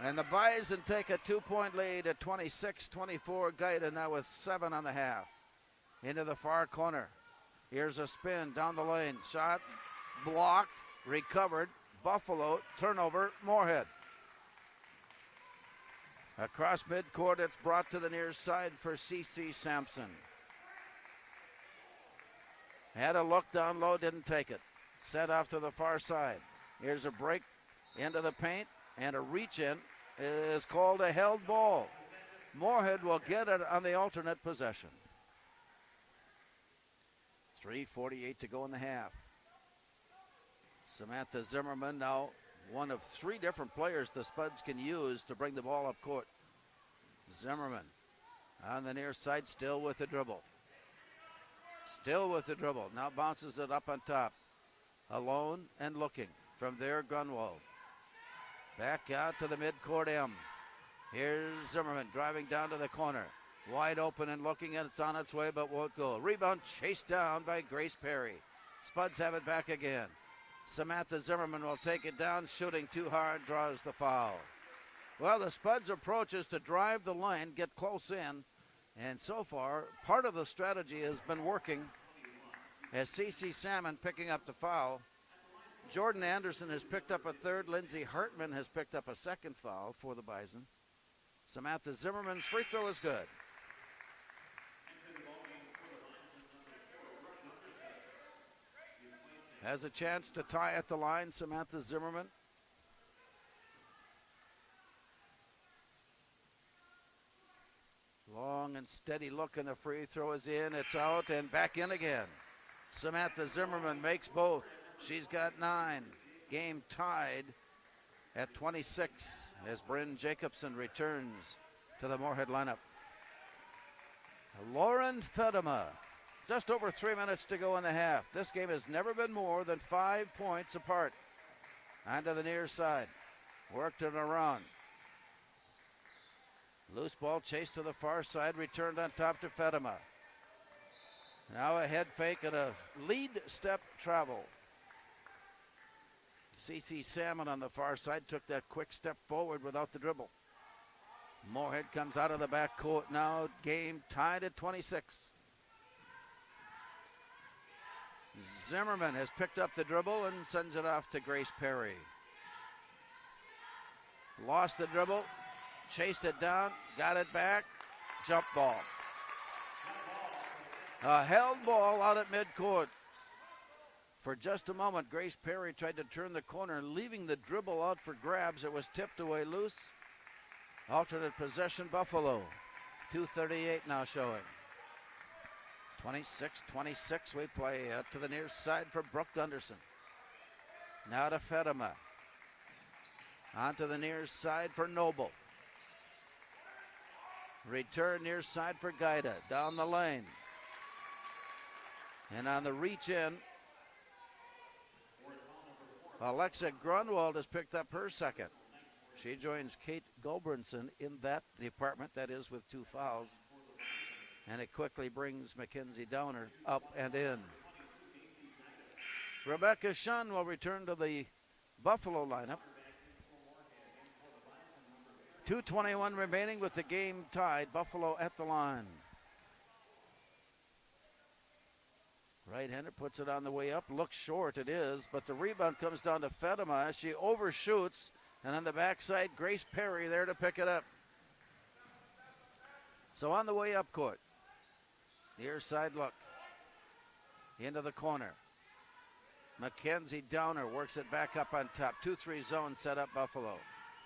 And the Bison take a 2-point lead at 26-24. Guida now with 7 on the half. into the far corner. Here's a spin down the lane. Shot blocked, recovered. Buffalo, turnover, Moorhead. Across midcourt, it's brought to the near side for C.C. Sampson. Had a look down low, didn't take it. Set off to the far side. Here's a break into the paint, and a reach in is called a held ball. Moorhead will get it on the alternate possession. 3:48 to go in the half. Samantha Zimmerman now one of three different players the Spuds can use to bring the ball up court. Zimmerman on the near side, still with the dribble. Still with the dribble. Now bounces it up on top. Alone and looking. From there, Grunwald. Back out to the midcourt M. Here's Zimmerman driving down to the corner. Wide open and looking, and it's on its way but won't go. Rebound chased down by Grace Perry. Spuds have it back again. Samantha Zimmerman will take it down, shooting too hard, draws the foul. Well, the Spuds' approach is to drive the lane, get close in, and so far, part of the strategy has been working as C.C. Salmon picking up the foul. Jordan Anderson has picked up a third. Lindsay Hartman has picked up a second foul for the Bison. Samantha Zimmerman's free throw is good. Has a chance to tie at the line, Samantha Zimmerman. Long and steady look, and the free throw is in. It's out and back in again. Samantha Zimmerman makes both. She's got 9. Game tied at 26 as Bryn Jacobson returns to the Moorhead lineup. Lauren Fedema. Just over 3 minutes to go in the half. This game has never been more than 5 points apart. Onto the near side. Worked it around. Loose ball chased to the far side. Returned on top to Fedema. Now a head fake and a lead step travel. C.C. Salmon on the far side took that quick step forward without the dribble. Moorhead comes out of the back court now. Game tied at 26. Zimmerman has picked up the dribble and sends it off to Grace Perry. Lost the dribble, chased it down, got it back, jump ball. A held ball out at midcourt. For just a moment, Grace Perry tried to turn the corner, leaving the dribble out for grabs. It was tipped away loose. Alternate possession, Buffalo. 2:38 now showing. 26-26, we play out to the near side for Brooke Gunderson. Now to Fedema. On to the near side for Noble. Return near side for Gaida. Down the lane. And on the reach in, Alexa Grunwald has picked up her second. She joins Kate Gulbranson in that department, that is with 2 fouls. And it quickly brings Mackenzie Downer up and in. Rebecca Shun will return to the Buffalo lineup. 2:21 remaining with the game tied. Buffalo at the line. Right-hander puts it on the way up. Looks short, it is, but the rebound comes down to Fedema. She overshoots, and on the backside, Grace Perry there to pick it up. So on the way up court, near side look. Into the corner. Mackenzie Downer works it back up on top. 2-3 zone set up Buffalo.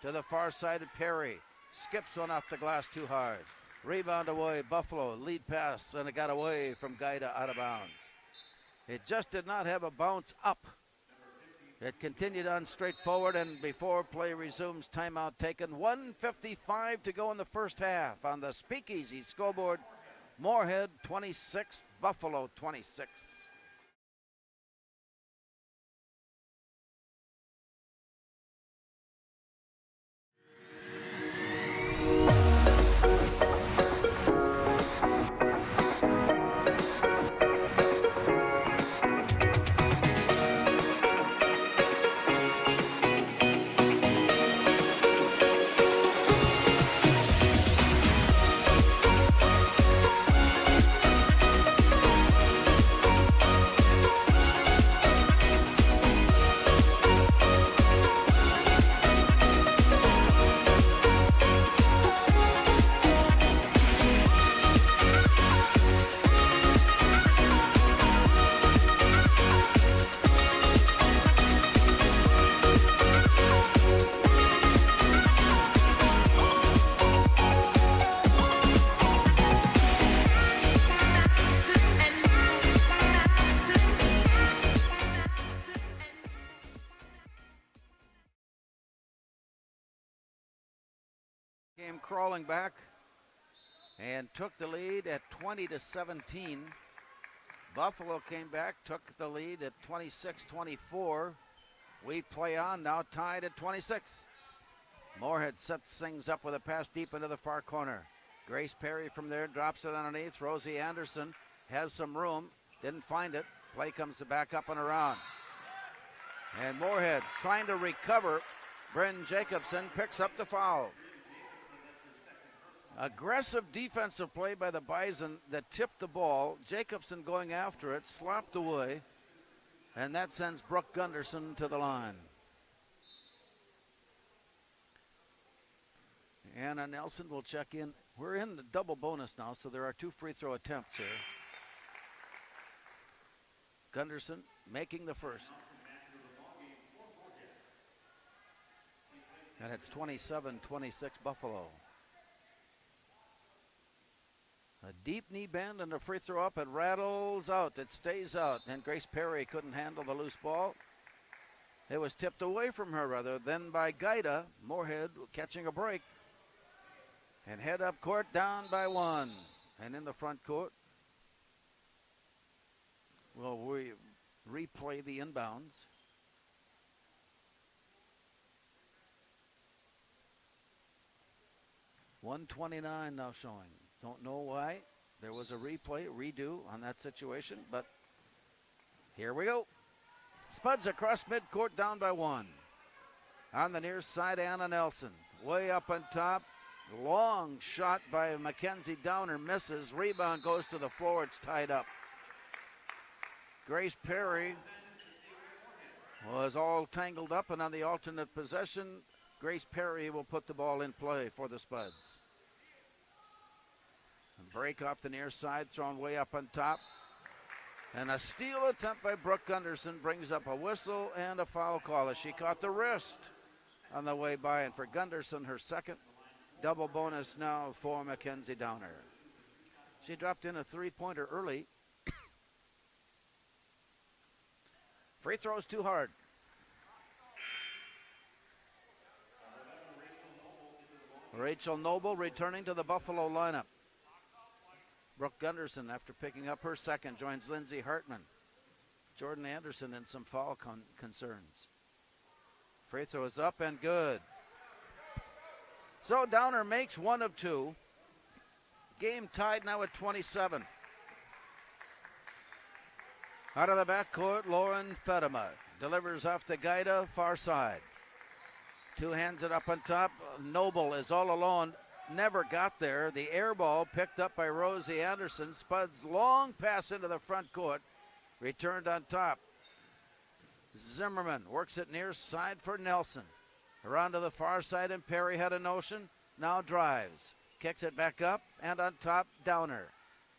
To the far side of Perry. Skips one off the glass too hard. Rebound away, Buffalo. Lead pass, and it got away from Gaida out of bounds. It just did not have a bounce up. It continued on straight forward, and before play resumes, timeout taken. 1:55 to go in the first half on the Speakeasy scoreboard. Moorhead 26, Buffalo 26. crawling back and took the lead at 20-17. Buffalo came back, took the lead at 26-24. We play on now, tied at 26. Moorhead sets things up with a pass deep into the far corner. Grace Perry from there drops it underneath. Rosie Anderson has some room, didn't find it. Play comes back up and around. And Moorhead trying to recover. Bryn Jacobson picks up the foul. Aggressive defensive play by the Bison that tipped the ball. Jacobson going after it, slopped away, and that sends Brooke Gunderson to the line. Anna Nelson will check in. We're in the double bonus now, so there are 2 free throw attempts here. Gunderson making the first. And it's 27-26 Buffalo. A deep knee bend and a free throw up. It rattles out. It stays out. And Grace Perry couldn't handle the loose ball. It was tipped away from her, rather, then by Gaida. Moorhead catching a break. And head up court, down by 1. And in the front court, well, we replay the inbounds. .129 now showing. Don't know why. There was a redo on that situation, but here we go. Spuds across midcourt, down by 1. On the near side, Anna Nelson. Way up on top. Long shot by Mackenzie Downer, misses. Rebound goes to the floor. It's tied up. Grace Perry was all tangled up, and on the alternate possession, Grace Perry will put the ball in play for the Spuds. And break off the near side, thrown way up on top. And a steal attempt by Brooke Gunderson brings up a whistle and a foul call as she caught the wrist on the way by. And for Gunderson, her second. Double bonus now for Mackenzie Downer. She dropped in a three-pointer early. Free throws too hard. Rachel Noble returning to the Buffalo lineup. Brooke Gunderson, after picking up her second, joins Lindsay Hartman. Jordan Anderson in some foul concerns. Free throw is up and good. So Downer makes 1 of 2. Game tied now at 27. Out of the backcourt, Lauren Fedema delivers off to Gaida, far side. 2 hands it up on top. Noble is all alone. Never got there. The air ball picked up by Rosie Anderson. Spuds long pass into the front court. Returned on top. Zimmerman works it near side for Nelson. Around to the far side, and Perry had a notion. Now drives. Kicks it back up, and on top, Downer.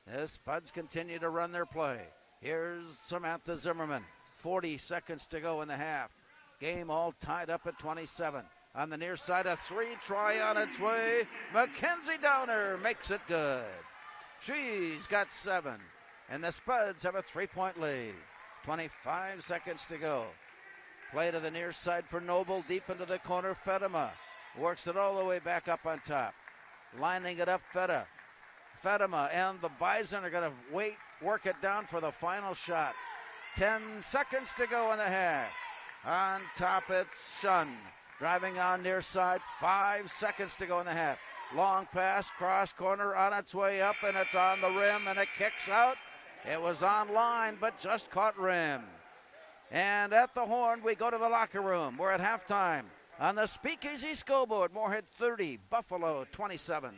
The Spuds continue to run their play. Here's Samantha Zimmerman. 40 seconds to go in the half. Game all tied up at 27. On the near side, a 3 try on its way. Mackenzie Downer makes it good. She's got 7. And the Spuds have a 3-point lead. 25 seconds to go. Play to the near side for Noble, deep into the corner. Fedema works it all the way back up on top. Lining it up, Fedema and the Bison are going to work it down for the final shot. 10 seconds to go in the half. On top, it's Shun. Driving on near side, 5 seconds to go in the half. Long pass, cross corner on its way up, and it's on the rim, and it kicks out. It was on line, but just caught rim. And at the horn, we go to the locker room. We're at halftime on the Speakeasy scoreboard. Moorhead 30, Buffalo 27.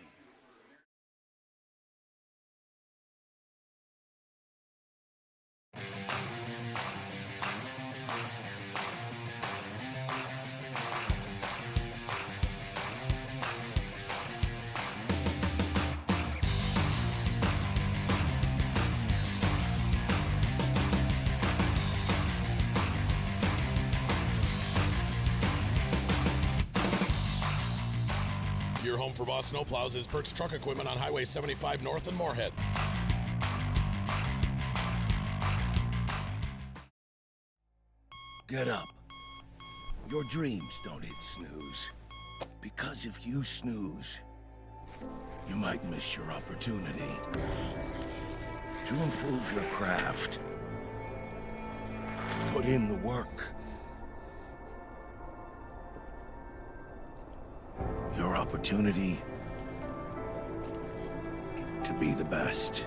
Your home for Boss Snowplows is Burt's Truck Equipment on Highway 75 North in Moorhead. Get up. Your dreams don't hit snooze. Because if you snooze, you might miss your opportunity to improve your craft. Put in the work. Your opportunity to be the best.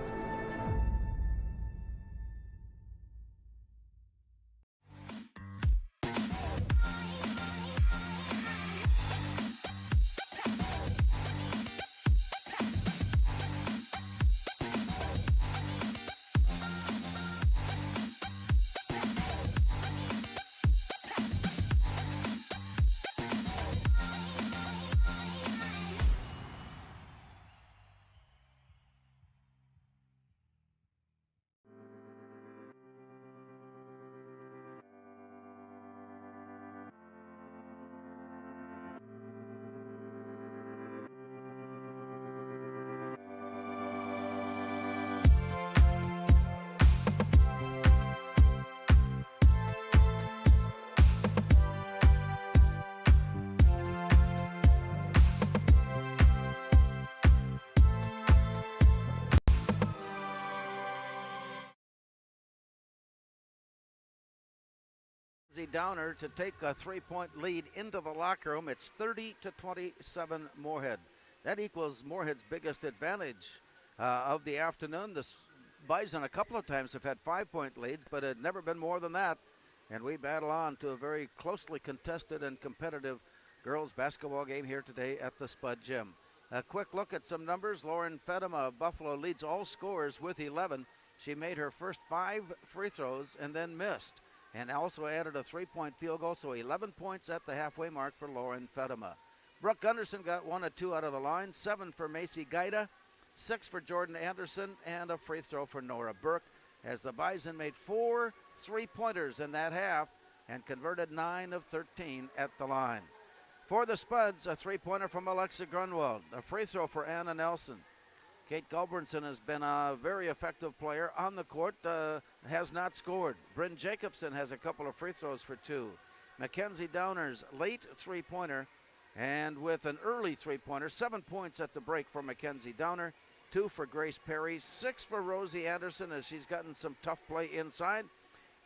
Downer to take a 3-point lead into the locker room. It's 30-27 Moorhead. That equals Moorhead's biggest advantage of the afternoon. The Bison a couple of times have had 5-point leads, but it had never been more than that. And we battle on to a very closely contested and competitive girls basketball game here today at the Spud Gym. A quick look at some numbers. Lauren Fedema of Buffalo leads all scorers with 11. She made her first 5 free throws and then missed, and also added a 3-point field goal, so 11 points at the halfway mark for Lauren Fedema. Brooke Gunderson got 1 of 2 out of the line, 7 for Macy Gaida, 6 for Jordan Anderson, and a free throw for Nora Burke, as the Bison made 4 3-pointers in that half and converted 9 of 13 at the line. For the Spuds, a 3-pointer from Alexa Grunwald, a free throw for Anna Nelson. Kate Gulbranson has been a very effective player on the court, has not scored. Bryn Jacobson has a couple of free throws for 2. Mackenzie Downer's late 3-pointer, and with an early 3-pointer, 7 points at the break for Mackenzie Downer, 2 for Grace Perry, 6 for Rosie Anderson as she's gotten some tough play inside,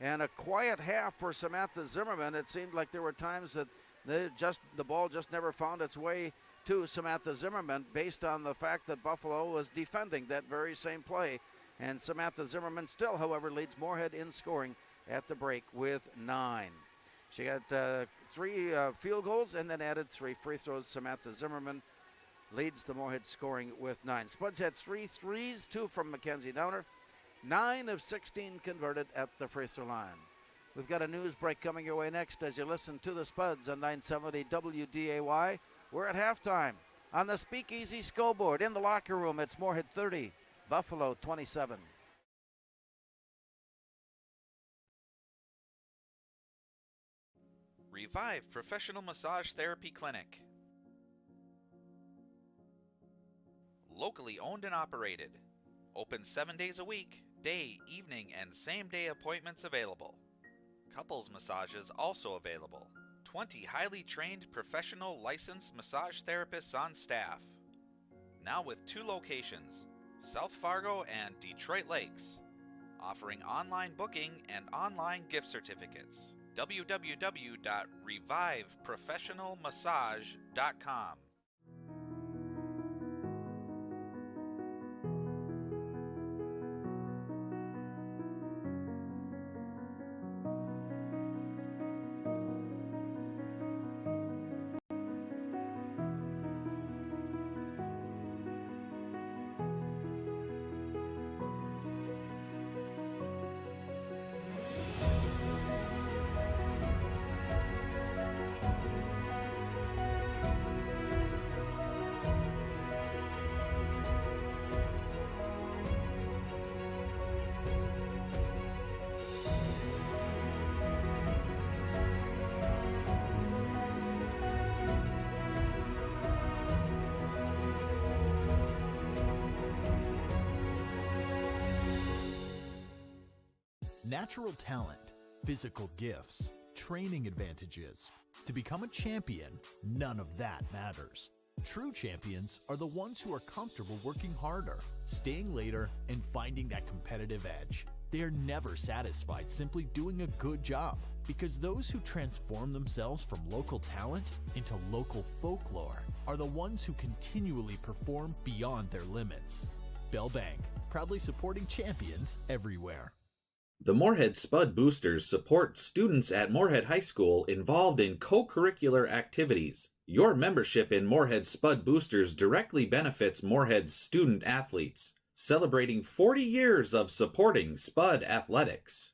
and a quiet half for Samantha Zimmerman. It seemed like there were times that the ball just never found its way to Samantha Zimmerman, based on the fact that Buffalo was defending that very same play. And Samantha Zimmerman still, however, leads Moorhead in scoring at the break with 9. She got 3 field goals and then added 3 free throws. Samantha Zimmerman leads the Moorhead scoring with 9. Spuds had 3 threes, 2 from Mackenzie Downer, 9 of 16 converted at the free throw line. We've got a news break coming your way next as you listen to the Spuds on 970 WDAY. We're at halftime on the Speakeasy scoreboard. In the locker room, it's Moorhead 30, Buffalo 27. Revive Professional Massage Therapy Clinic. Locally owned and operated. Open 7 days a week, day, evening, and same-day appointments available. Couples massages also available. 20 highly trained professional licensed massage therapists on staff. Now with 2 locations, South Fargo and Detroit Lakes. Offering online booking and online gift certificates. www.reviveprofessionalmassage.com. Natural talent, physical gifts, training advantages. To become a champion, none of that matters. True champions are the ones who are comfortable working harder, staying later, and finding that competitive edge. They are never satisfied simply doing a good job, because those who transform themselves from local talent into local folklore are the ones who continually perform beyond their limits. Bell Bank, proudly supporting champions everywhere. The Moorhead Spud Boosters support students at Moorhead High School involved in co-curricular activities. Your membership in Moorhead Spud Boosters directly benefits Moorhead's student athletes, celebrating 40 years of supporting Spud athletics.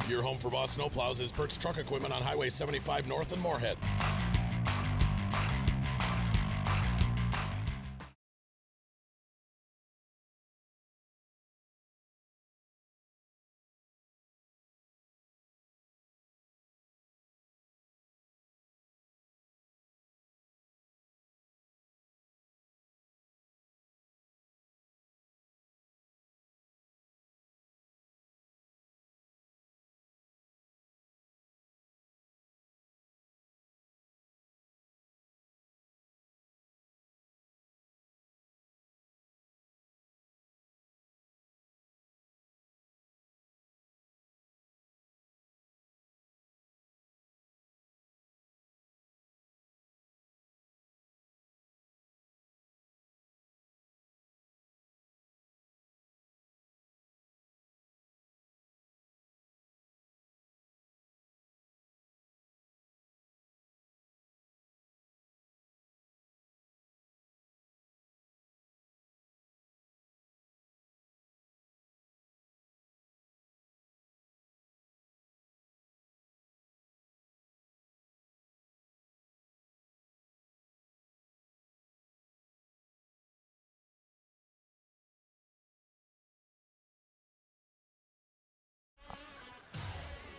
Your home for Boss Snowplows is Bert's Truck Equipment on Highway 75 North in Moorhead.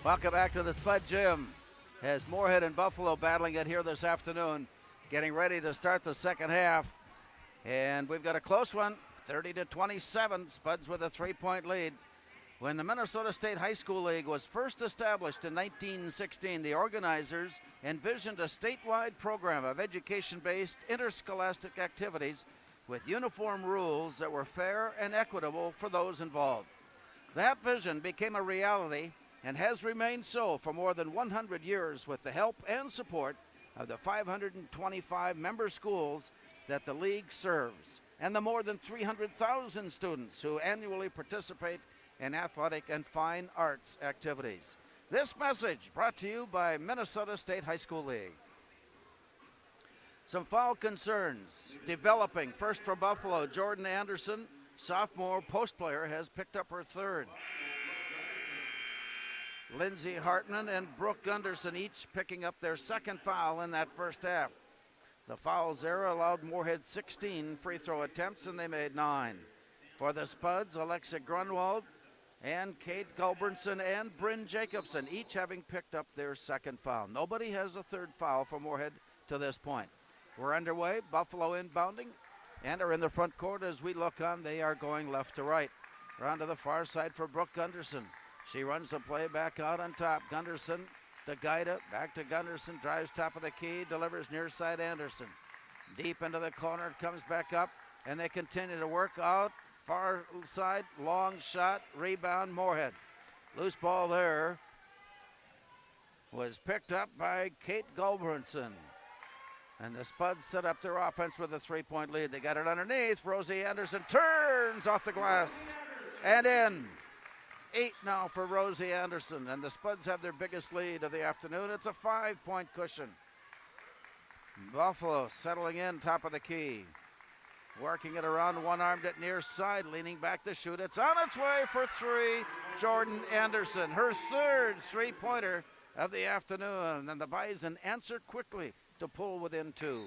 Welcome back to the Spud Gym as Moorhead and Buffalo battling it here this afternoon, getting ready to start the second half. And we've got a close one, 30-27, Spuds with a 3-point lead. When the Minnesota State High School League was first established in 1916, the organizers envisioned a statewide program of education-based interscholastic activities with uniform rules that were fair and equitable for those involved. That vision became a reality and has remained so for more than 100 years with the help and support of the 525 member schools that the league serves and the more than 300,000 students who annually participate in athletic and fine arts activities. This message brought to you by Minnesota State High School League. Some foul concerns developing. First for Buffalo, Jordan Anderson, sophomore post player, has picked up her third. Lindsey Hartman and Brooke Gunderson each picking up their second foul in that first half. The fouls there allowed Moorhead 16 free throw attempts, and they made 9. For the Spuds, Alexa Grunwald and Kate Gulbranson and Bryn Jacobson each having picked up their second foul. Nobody has a third foul for Moorhead to this point. We're underway. Buffalo inbounding and are in the front court as we look on. They are going left to right. Around to the far side for Brooke Gunderson. She runs the play back out on top. Gunderson to Gaida, back to Gunderson, drives top of the key, delivers near side Anderson. Deep into the corner, comes back up, and they continue to work out. Far side, long shot, rebound, Moorhead. Loose ball there was picked up by Kate Gulbranson. And the Spuds set up their offense with a 3-point lead. They got it underneath. Rosie Anderson turns off the glass and in. 8 now for Rosie Anderson, and the Spuds have their biggest lead of the afternoon. It's a 5-point cushion. Buffalo settling in top of the key. Working it around, one-armed at near side, leaning back to shoot. It's on its way for 3. Jordan Anderson, her 3rd 3-pointer of the afternoon, and the Bison answer quickly to pull within 2.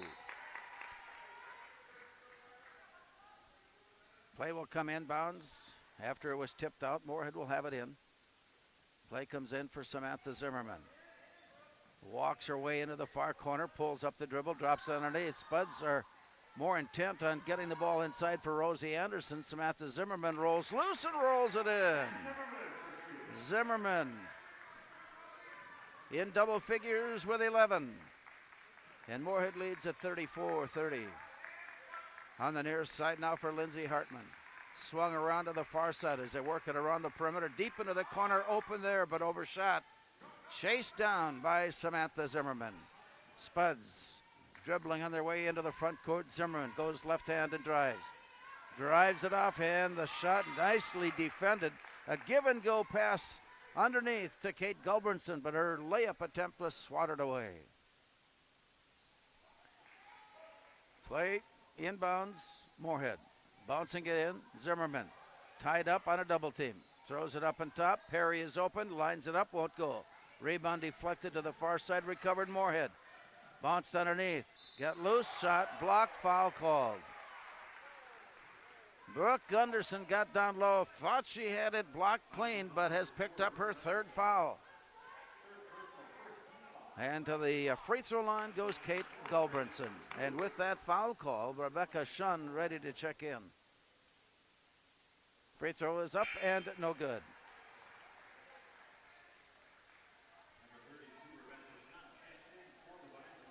Play will come inbounds after it was tipped out. Moorhead will have it in. Play comes in for Samantha Zimmerman. Walks her way into the far corner, pulls up the dribble, drops it underneath. Spuds are more intent on getting the ball inside for Rosie Anderson. Samantha Zimmerman rolls loose and rolls it in. Zimmerman in double figures with 11. And Moorhead leads at 34-30. On the near side now for Lindsay Hartman. Swung around to the far side as they work it around the perimeter. Deep into the corner, open there, but overshot. Chased down by Samantha Zimmerman. Spuds dribbling on their way into the front court. Zimmerman goes left hand and drives. Drives it offhand. The shot nicely defended. A give and go pass underneath to Kate Gulbranson, but her layup attempt was swatted away. Play inbounds, Moorhead. Bouncing it in, Zimmerman. Tied up on a double team. Throws it up on top. Perry is open, lines it up, won't go. Rebound deflected to the far side, recovered Moorhead. Bounced underneath. Got loose, shot, blocked, foul called. Brooke Gunderson got down low, thought she had it blocked clean, but has picked up her 3rd foul. And to the free throw line goes Kate Gulbranson. And with that foul call, Rebecca Shunn ready to check in. Free throw is up and no good.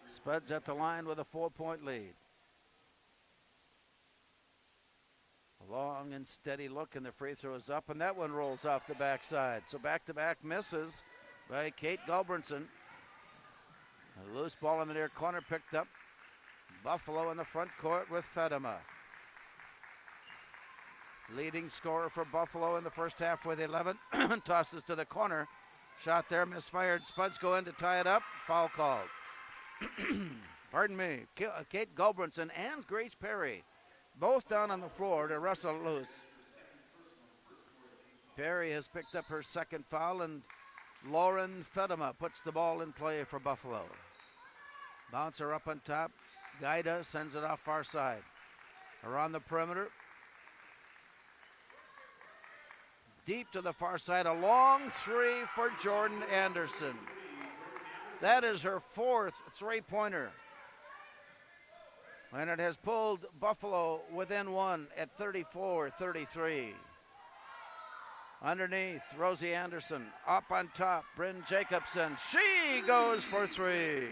Spuds at the line with a 4-point lead. A long and steady look, and the free throw is up, and that one rolls off the backside. So back-to-back misses by Kate Gulbranson. A loose ball in the near corner picked up. Buffalo in the front court with Fedema. Leading scorer for Buffalo in the first half with 11. Tosses to the corner. Shot there, misfired. Spuds go in to tie it up. Foul called. Pardon me. Kate Gulbranson and Grace Perry both down on the floor to wrestle it loose. Perry has picked up her 2nd foul, and Lauren Fedema puts the ball in play for Buffalo. Bouncer up on top. Gaida sends it off far side. Around the perimeter. Deep to the far side. A long 3 for Jordan Anderson. That is her 4th 3-pointer. And it has pulled Buffalo within 1 at 34-33. Underneath, Rosie Anderson. Up on top, Bryn Jacobson. She goes for 3.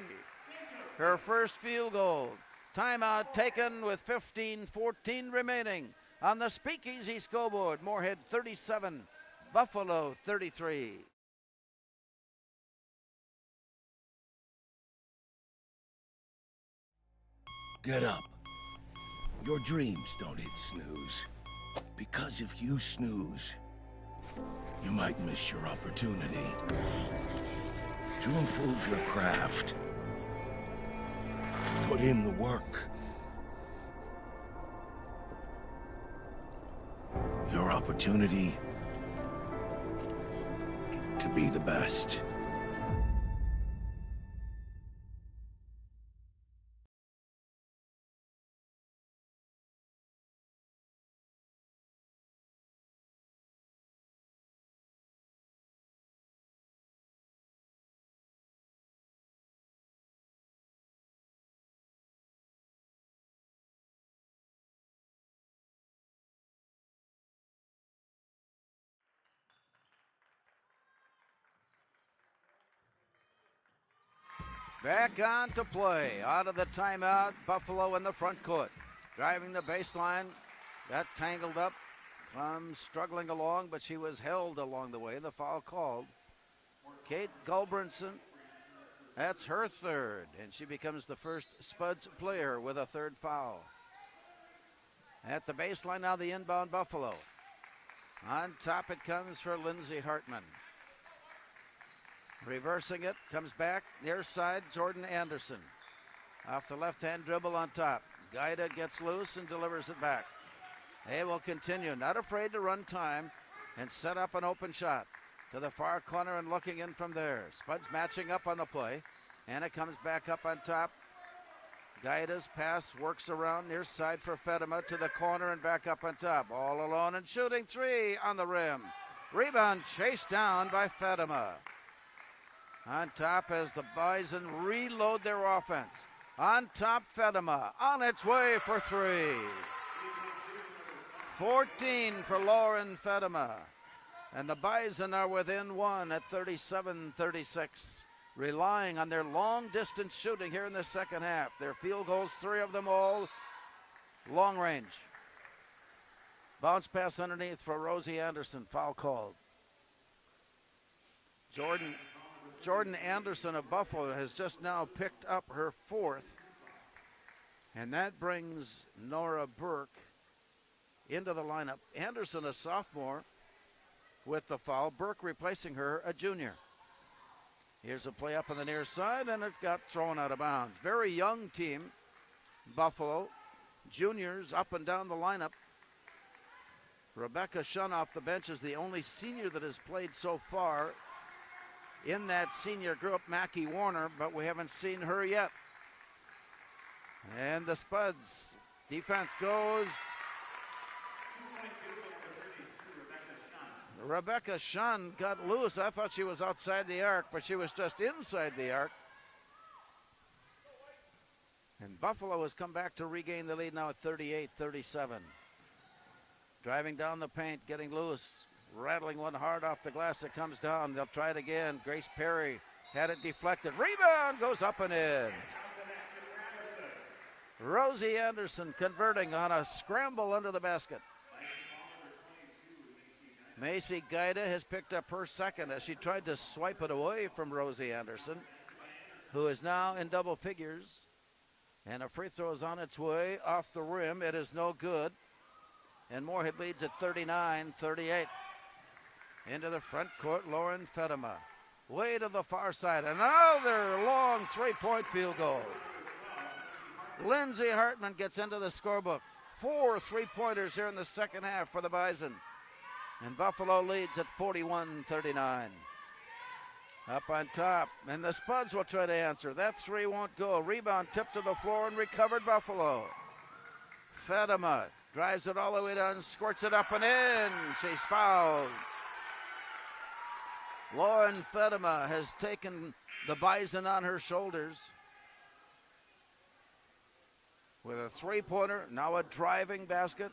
Her first field goal. Timeout taken with 15:14 remaining on the Speakeasy scoreboard. Moorhead 37, Buffalo 33. Get up. Your dreams don't hit snooze. Because if you snooze, you might miss your opportunity to improve your craft. Put in the work. Your opportunity to be the best. Back on to play. Out of the timeout, Buffalo in the front court. Driving the baseline, got tangled up. Struggling along, but she was held along the way. The foul called. Kate Gulbranson, that's her third, and she becomes the first Spuds player with a third foul. At the baseline now, the inbound Buffalo. On top it comes for Lindsay Hartman. Reversing it, comes back, near side, Jordan Anderson. Off the left-hand dribble on top. Gaida gets loose and delivers it back. They will continue, not afraid to run time and set up an open shot to the far corner and looking in from there. Spuds matching up on the play, and it comes back up on top. Gaida's pass works around near side for Fedema to the corner and back up on top. All alone and shooting three on the rim. Rebound chased down by Fedema. On top as the Bison reload their offense. On top, Fedema on its way for three. 14 for Lauren Fedema. And the Bison are within one at 37-36, relying on their long-distance shooting here in the second half. Their field goals, three of them all long range. Bounce pass underneath for Rosie Anderson, foul called. Jordan Anderson of Buffalo has just now picked up her fourth, and that brings Nora Burke into the lineup. Anderson, a sophomore, with the foul. Burke replacing her, a junior. Here's a play up on the near side, and it got thrown out of bounds. Very young team, Buffalo. Juniors up and down the lineup. Rebecca Shun off the bench is the only senior that has played so far in that senior group, Mackie Warner, but we haven't seen her yet. And the Spuds defense goes. Rebecca Shun got loose. I thought she was outside the arc, but she was just inside the arc. And Buffalo has come back to regain the lead now at 38-37. Driving down the paint, getting loose, rattling one hard off the glass. It comes down. They'll try it again. Grace Perry had it deflected. Rebound goes up and in. Rosie Anderson converting on a scramble under the basket. Macy Gaida has picked up her second as she tried to swipe it away from Rosie Anderson, who is now in double figures. And a free throw is on its way off the rim. It is no good. And Moorhead leads at 39-38. Into the front court, Lauren Fedema. Way to the far side. Another long three-point field goal. Lindsay Hartman gets into the scorebook. 4 3-pointers here in the second half for the Bison. And Buffalo leads at 41-39. Up on top, and the Spuds will try to answer. That three won't go. Rebound tipped to the floor and recovered Buffalo. Fedema drives it all the way down, squirts it up and in. She's fouled. Lauren Fedema has taken the Bison on her shoulders with a three-pointer, now a driving basket.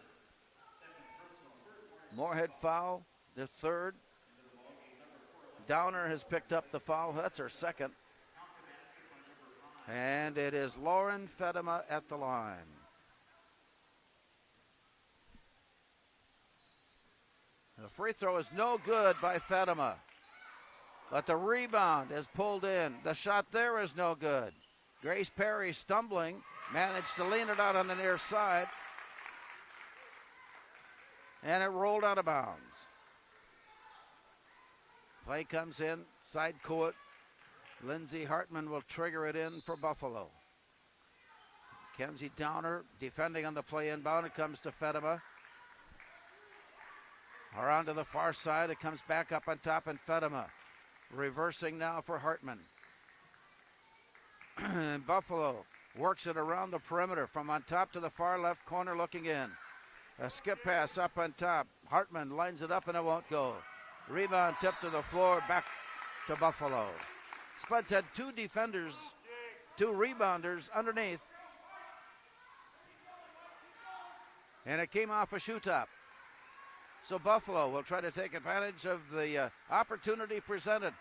Moorhead foul, the third. Downer has picked up the foul. That's her second. And it is Lauren Fedema at the line. The free throw is no good by Fedema. But the rebound is pulled in. The shot there is no good. Grace Perry stumbling, managed to lean it out on the near side. And it rolled out of bounds. Play comes in, side court. Lindsay Hartman will trigger it in for Buffalo. Kenzie Downer defending on the play inbound. It comes to Fedema. Around to the far side. It comes back up on top, and Fedema reversing now for Hartman. And Buffalo works it around the perimeter from on top to the far left corner looking in. A skip pass up on top. Hartman lines it up and it won't go. Rebound tipped to the floor, back to Buffalo. Spuds had two defenders, two rebounders underneath. And it came off a shoe top. So Buffalo will try to take advantage of the opportunity presented.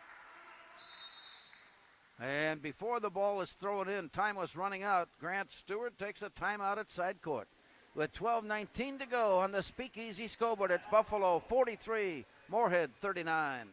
And before the ball is thrown in, time was running out. Grant Stewart takes a timeout at side court. With 12:19 to go on the Speakeasy scoreboard, it's Buffalo 43, Moorhead 39.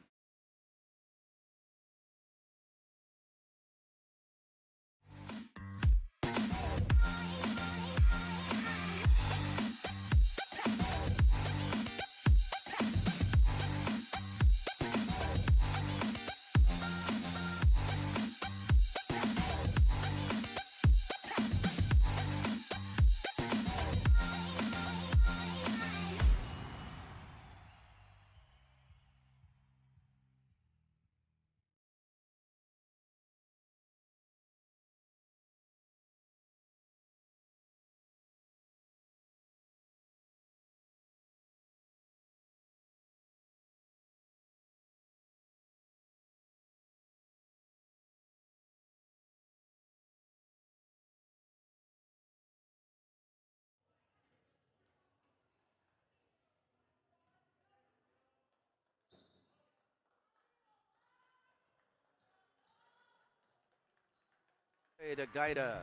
To Gaida.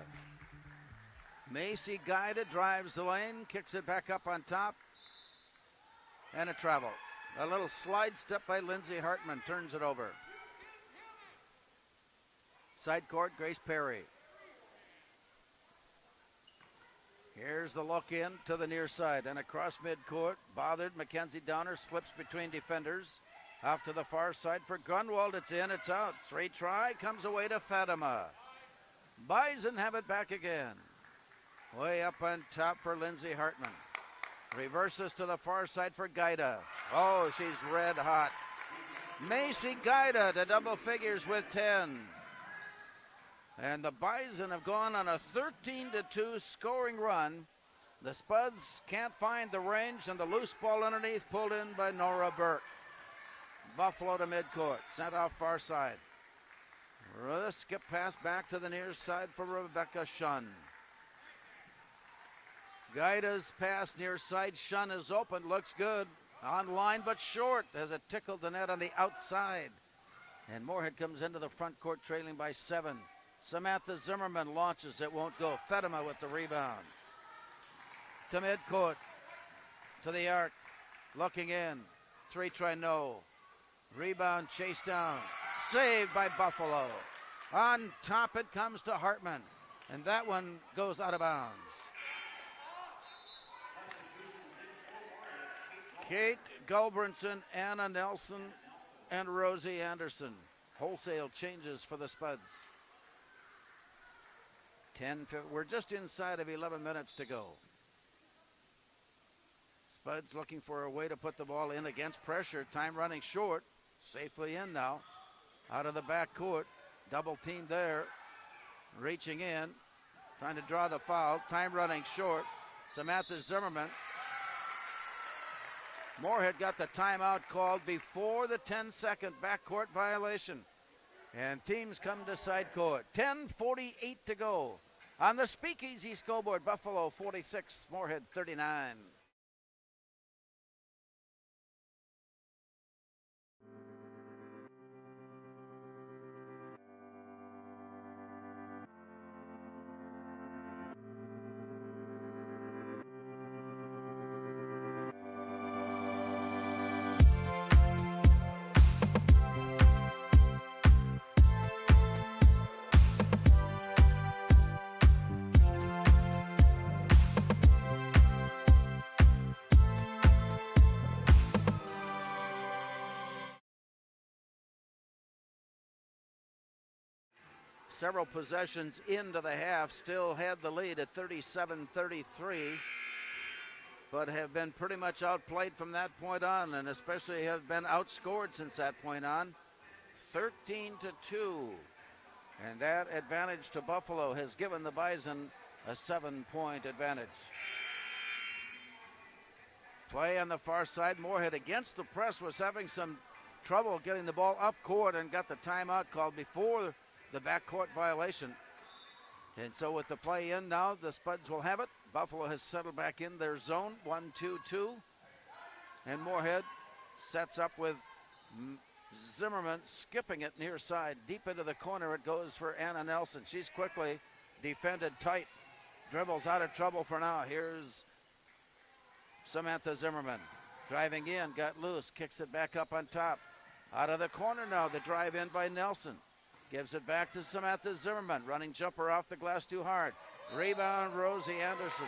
Macy Gaida drives the lane, kicks it back up on top, and a travel. A little slide step by Lindsay Hartman turns it over. Side court, Grace Perry. Here's the look in to the near side and across midcourt. Bothered, Mackenzie Downer slips between defenders. Off to the far side for Grunwald. It's in, it's out. 3 try, comes away to Fatima. Bison have it back again. Way up on top for Lindsay Hartman. Reverses to the far side for Gaida. Oh, she's red hot. Macy Gaida to double figures with 10. And the Bison have gone on a 13-2 scoring run. The Spuds can't find the range, and the loose ball underneath pulled in by Nora Burke. Buffalo to midcourt, sent off far side. The skip pass back to the near side for Rebecca Shun. Gaida's pass near side. Shun is open, looks good. On line but short as it tickled the net on the outside. And Moorhead comes into the front court trailing by 7. Samantha Zimmerman launches, it won't go. Fatima with the rebound. To midcourt, to the arc, looking in. 3 try no. Rebound chased down. Saved by Buffalo. On top it comes to Hartman. And that one goes out of bounds. Kate Gulbranson, Anna Nelson, and Rosie Anderson. Wholesale changes for the Spuds. We're just inside of 11 minutes to go. Spuds looking for a way to put the ball in against pressure. Time running short. Safely in now. Out of the back court. Double team there. Reaching in. Trying to draw the foul. Time running short. Samantha Zimmerman. Moorhead got the timeout called before the 10-second backcourt violation. And teams come to side court. 10:48 to go. On the Speakeasy scoreboard, Buffalo 46, Moorhead 39. Several possessions into the half, still had the lead at 37-33, but have been pretty much outplayed from that point on, and especially have been outscored since that point on. 13-2, and that advantage to Buffalo has given the Bison a 7-point advantage. Play on the far side. Moorhead against the press was having some trouble getting the ball up court and got the timeout called before the backcourt violation. And so with the play in now, the Spuds will have it. Buffalo has settled back in their zone, 1-2-2. And Moorhead sets up with Zimmerman skipping it near side. Deep into the corner it goes for Anna Nelson. She's quickly defended tight. Dribbles out of trouble for now. Here's Samantha Zimmerman. Driving in, got loose, kicks it back up on top. Out of the corner now, the drive in by Nelson. Gives it back to Samantha Zimmerman. Running jumper off the glass too hard. Rebound, Rosie Anderson.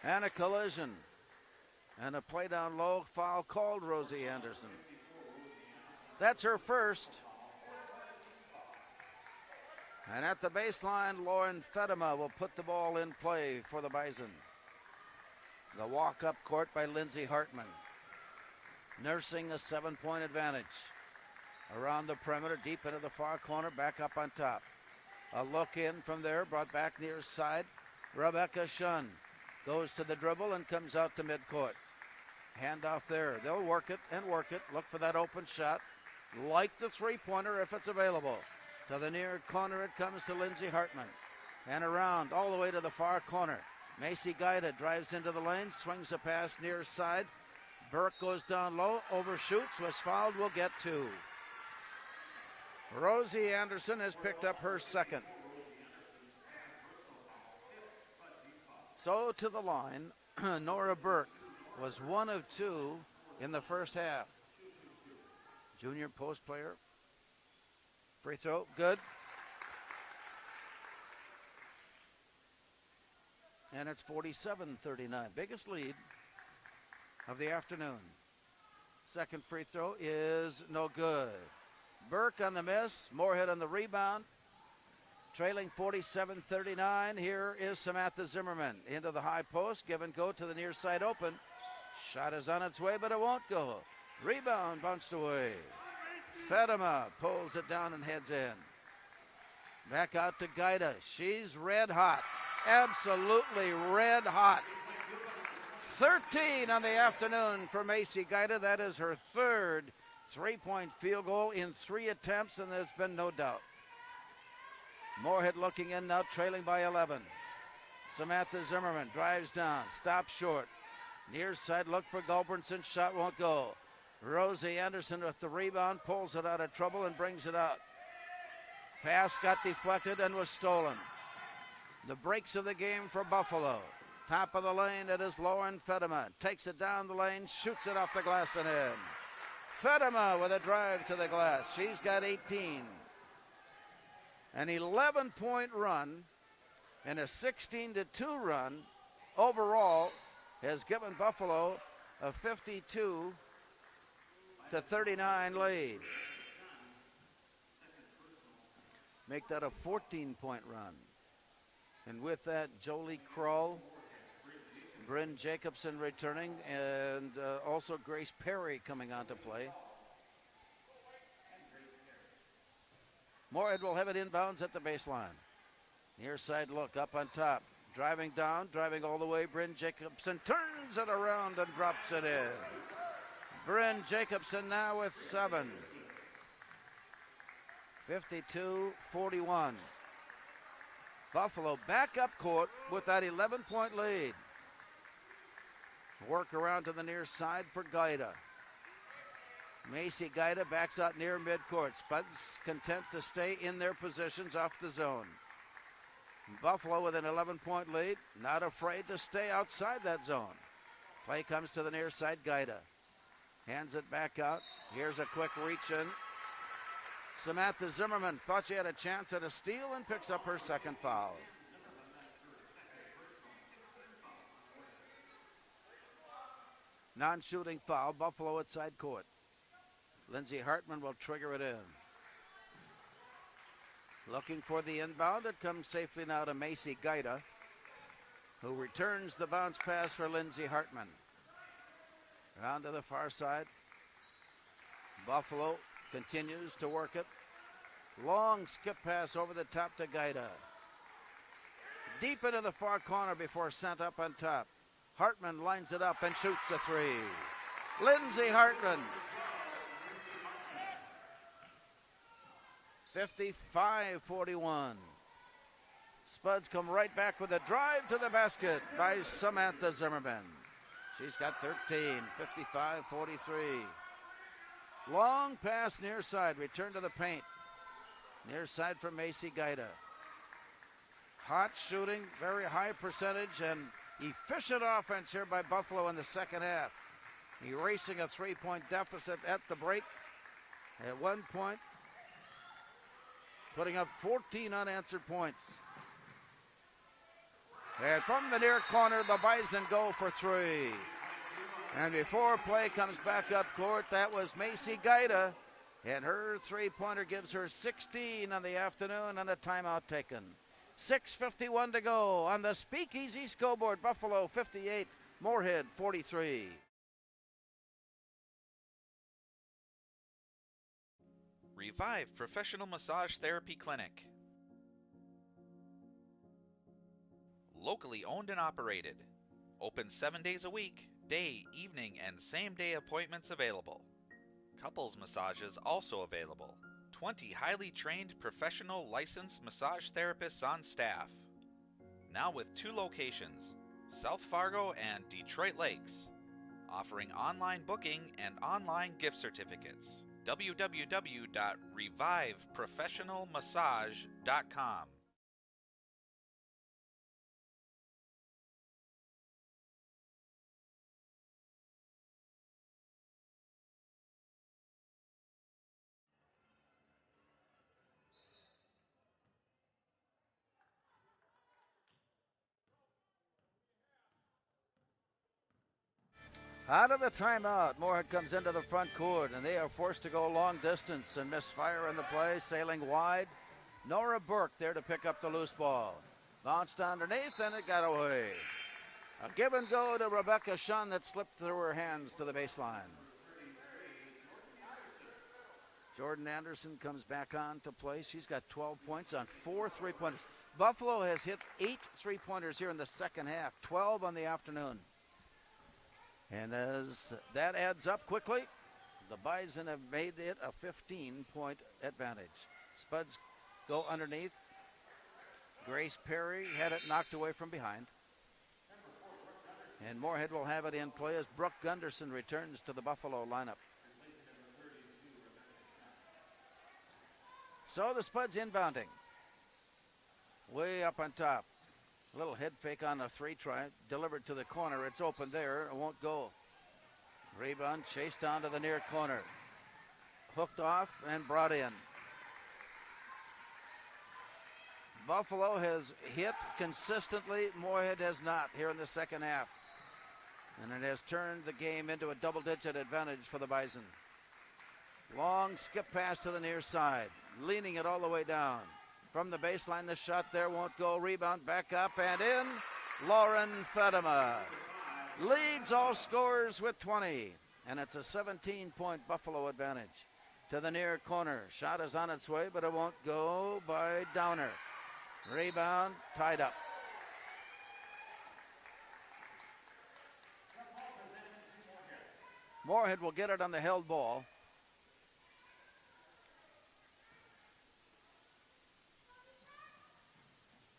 And a collision. And a play down low, foul called Rosie Anderson. That's her first. And at the baseline, Lauren Fedema will put the ball in play for the Bison. The walk up court by Lindsay Hartman. Nursing a 7-point advantage. Around the perimeter, deep into the far corner, back up on top. A look in from there, brought back near side. Rebecca Shun goes to the dribble and comes out to midcourt. Handoff there. They'll work it and work it. Look for that open shot. Like the three-pointer if it's available. To the near corner it comes to Lindsay Hartman. And around all the way to the far corner. Macy Gaida drives into the lane, swings a pass near side. Burke goes down low, overshoots, was fouled, will get two. Rosie Anderson has picked up her second. So to the line, Nora Burke was 1 of 2 in the first half. Junior post player. Free throw, good. And it's 47-39. Biggest lead of the afternoon. Second free throw is no good. Burke on the miss, Moorhead on the rebound. Trailing 47-39, here is Samantha Zimmerman. Into the high post, give and go to the near side open. Shot is on its way, but it won't go. Rebound bounced away. Fedema pulls it down and heads in. Back out to Gaida. She's red hot. Absolutely red hot. 13 on the afternoon for Macy Gaida. That is her third three-point field goal in 3 attempts, and there's been no doubt. Moorhead looking in now, trailing by 11. Samantha Zimmerman drives down, stops short. Near side look for Gulbranson, shot won't go. Rosie Anderson with the rebound, pulls it out of trouble and brings it out. Pass got deflected and was stolen. The breaks of the game for Buffalo. Top of the lane, it is Lauren Fedema. Takes it down the lane, shoots it off the glass and in. Fedema with a drive to the glass. She's got 18. An 11-point run and a 16-2 run overall has given Buffalo a 52-39 lead. Make that a 14-point run. And with that, Jolie Kroll, Bryn Jacobson returning, and also Grace Perry coming on to play. Moorhead will have it inbounds at the baseline. Near side look up on top. Driving down, driving all the way. Bryn Jacobson turns it around and drops it in. Bryn Jacobson now with 7. 52-41. Buffalo back up court with that 11-point lead. Work around to the near side for Gaida. Macy Gaida backs out near midcourt. Spuds content to stay in their positions off the zone. Buffalo with an 11-point lead, not afraid to stay outside that zone. Play comes to the near side, Gaida. Hands it back out. Here's a quick reach in. Samantha Zimmerman thought she had a chance at a steal and picks up her second foul. Non-shooting foul, Buffalo at side court. Lindsay Hartman will trigger it in. Looking for the inbound. It comes safely now to Macy Gaida, who returns the bounce pass for Lindsay Hartman. Around to the far side. Buffalo continues to work it. Long skip pass over the top to Gaida. Deep into the far corner before sent up on top. Hartman lines it up and shoots a three. Lindsay Hartman. 55-41. Spuds come right back with a drive to the basket by Samantha Zimmerman. She's got 13, 55-43. Long pass near side, return to the paint. Near side for Macy Gaida. Hot shooting, very high percentage, and efficient offense here by Buffalo in the second half. Erasing a 3-point deficit at the break. At one point, putting up 14 unanswered points. And from the near corner, the Bison go for three. And before play comes back up court, that was Macy Gaida. And her three-pointer gives her 16 on the afternoon and a timeout taken. 6:51 to go on the Speakeasy scoreboard. Buffalo 58, Moorhead 43. Revive Professional Massage Therapy Clinic. Locally owned and operated. Open 7 days a week, day, evening, and same-day appointments available. Couples massages also available. 20 highly trained professional licensed massage therapists on staff. Now with 2 locations, South Fargo and Detroit Lakes. Offering online booking and online gift certificates. www.reviveprofessionalmassage.com. Out of the timeout, Moorhead comes into the front court, and they are forced to go long distance and miss fire in the play, sailing wide. Nora Burke there to pick up the loose ball. Bounced underneath, and it got away. A give and go to Rebecca Shun that slipped through her hands to the baseline. Jordan Anderson comes back on to play. She's got 12 points on 4 3-pointers. Buffalo has hit 8 3-pointers here in the second half, 12 on the afternoon. And as that adds up quickly, the Bison have made it a 15-point advantage. Spuds go underneath. Grace Perry had it knocked away from behind. And Moorhead will have it in play as Brooke Gunderson returns to the Buffalo lineup. So the Spuds inbounding. Way up on top. A little head fake on a 3 try, delivered to the corner. It's open there, it won't go. Rebound chased down to the near corner. Hooked off and brought in. Buffalo has hit consistently. Moorhead has not here in the second half. And it has turned the game into a double-digit advantage for the Bison. Long skip pass to the near side, leaning it all the way down. From the baseline, the shot there won't go. Rebound back up and in. Lauren Fedema leads all scorers with 20. And it's a 17-point Buffalo advantage. To the near corner. Shot is on its way, but it won't go by Downer. Rebound tied up. Moorhead will get it on the held ball.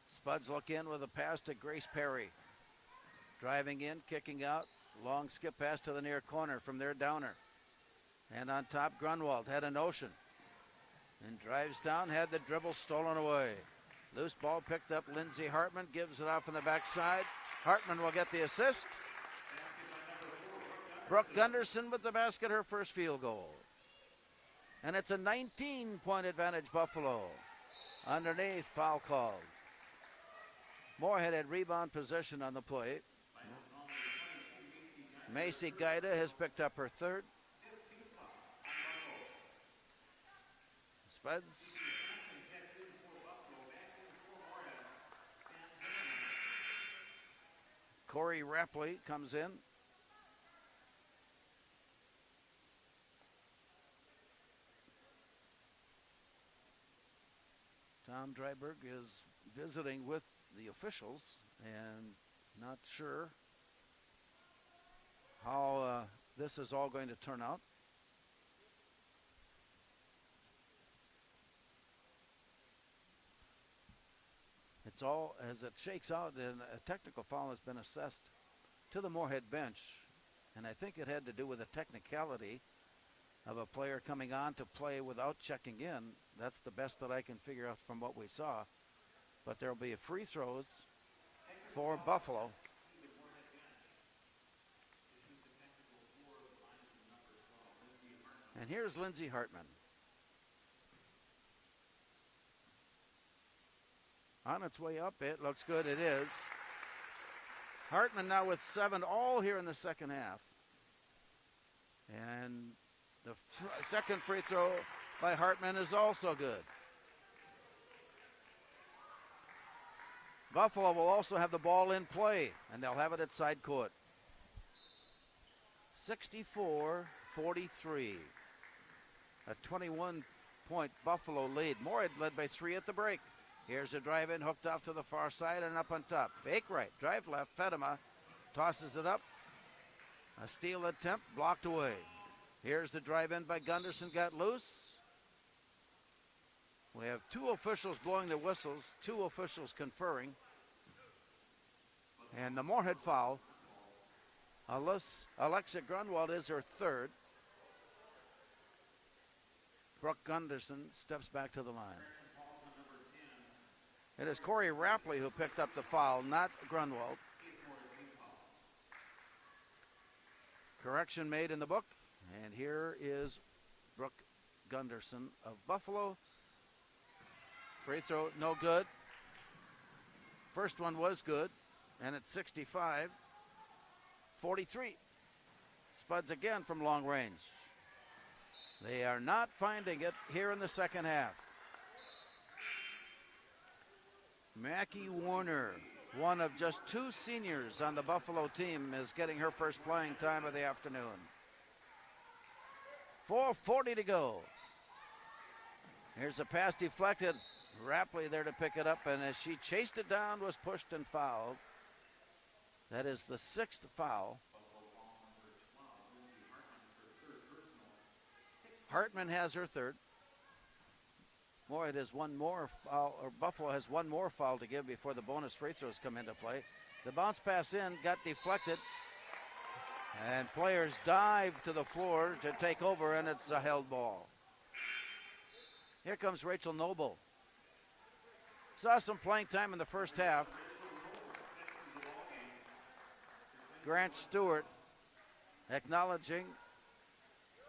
Spuds look in with a pass to Grace Perry. Driving in, kicking out. Long skip pass to the near corner from their Downer. And on top, Grunwald had a notion. And drives down, had the dribble stolen away. Loose ball picked up. Lindsay Hartman gives it off on the backside. Hartman will get the assist. Brooke Gunderson with the basket, her first field goal. And it's a 19-point advantage, Buffalo. Underneath, foul called. Moorhead had rebound possession on the play. Macy Gaida has picked up her third. Spuds. Corey Rapley comes in. Tom Dryberg is visiting with the officials and not sure how this is all going to turn out. It's all as it shakes out, and a technical foul has been assessed to the Moorhead bench. And I think it had to do with the technicality of a player coming on to play without checking in. That's the best that I can figure out from what we saw. But there will be free throws for Buffalo. And here's Lindsey Hartman. On its way up, it looks good, it is. Hartman now with 7, all here in the second half. And the second free throw by Hartman is also good. Buffalo will also have the ball in play, and they'll have it at side court. 64-43. A 21-point Buffalo lead. Moorhead led by 3 at the break. Here's a drive in, hooked off to the far side and up on top. Fake right, drive left. Fedema tosses it up. A steal attempt blocked away. Here's the drive in by Gunderson, got loose. We have 2 officials blowing the whistles, 2 officials conferring. And the Moorhead foul. Alexa Grunwald is her 3rd. Brooke Gunderson steps back to the line. It is Corey Rapley who picked up the foul, not Grunwald. Correction made in the book. And here is Brooke Gunderson of Buffalo. Free throw, no good. First one was good. And it's 65-43. Spuds again from long range. They are not finding it here in the second half. Mackie Warner, one of just 2 seniors on the Buffalo team, is getting her first playing time of the afternoon. 4:40 to go. Here's a pass deflected. Rapley there to pick it up, and as she chased it down, was pushed and fouled. That is the 6th foul. Hartman has her 3rd. Moorhead has one more foul, or Buffalo has one more foul to give before the bonus free throws come into play. The bounce pass in got deflected, and players dive to the floor to take over, and it's a held ball. Here comes Rachel Noble. Saw some playing time in the first half. Grant Stewart acknowledging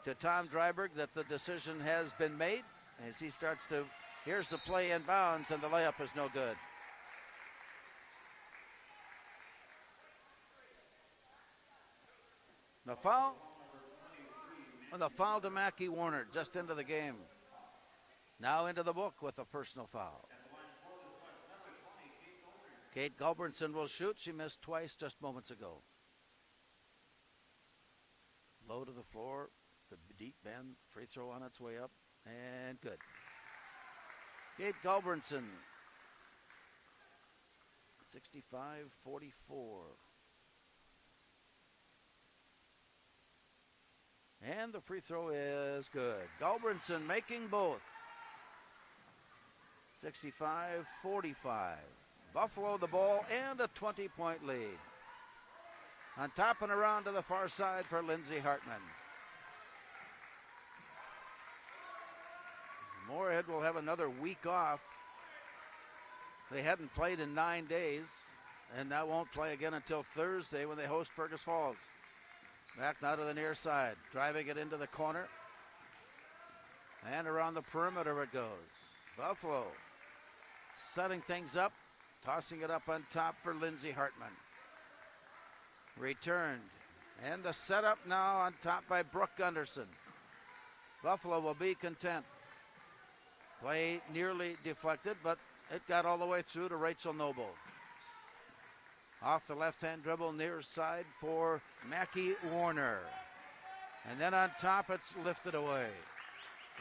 to Tom Dryberg that the decision has been made as he starts to, here's the play in bounds, and the layup is no good. The foul to Mackie Warner just into the game. Now into the book with a personal foul. Kate Gulbranson will shoot. She missed twice just moments ago. Low to the floor, the deep bend, free throw on its way up, and good. Kate Gulbranson, 65-44. And the free throw is good. Gulbranson making both. 65-45. Buffalo the ball and a 20-point lead. On top and around to the far side for Lindsey Hartman. Moorhead will have another week off. They hadn't played in 9 days, and now won't play again until Thursday when they host Fergus Falls. Back now to the near side, driving it into the corner. And around the perimeter it goes. Buffalo setting things up, tossing it up on top for Lindsey Hartman. Returned, and the setup now on top by Brooke Gunderson. Buffalo will be content. Play nearly deflected, but it got all the way through to Rachel Noble. Off the left-hand dribble, near side for Mackie Warner. And then on top, it's lifted away.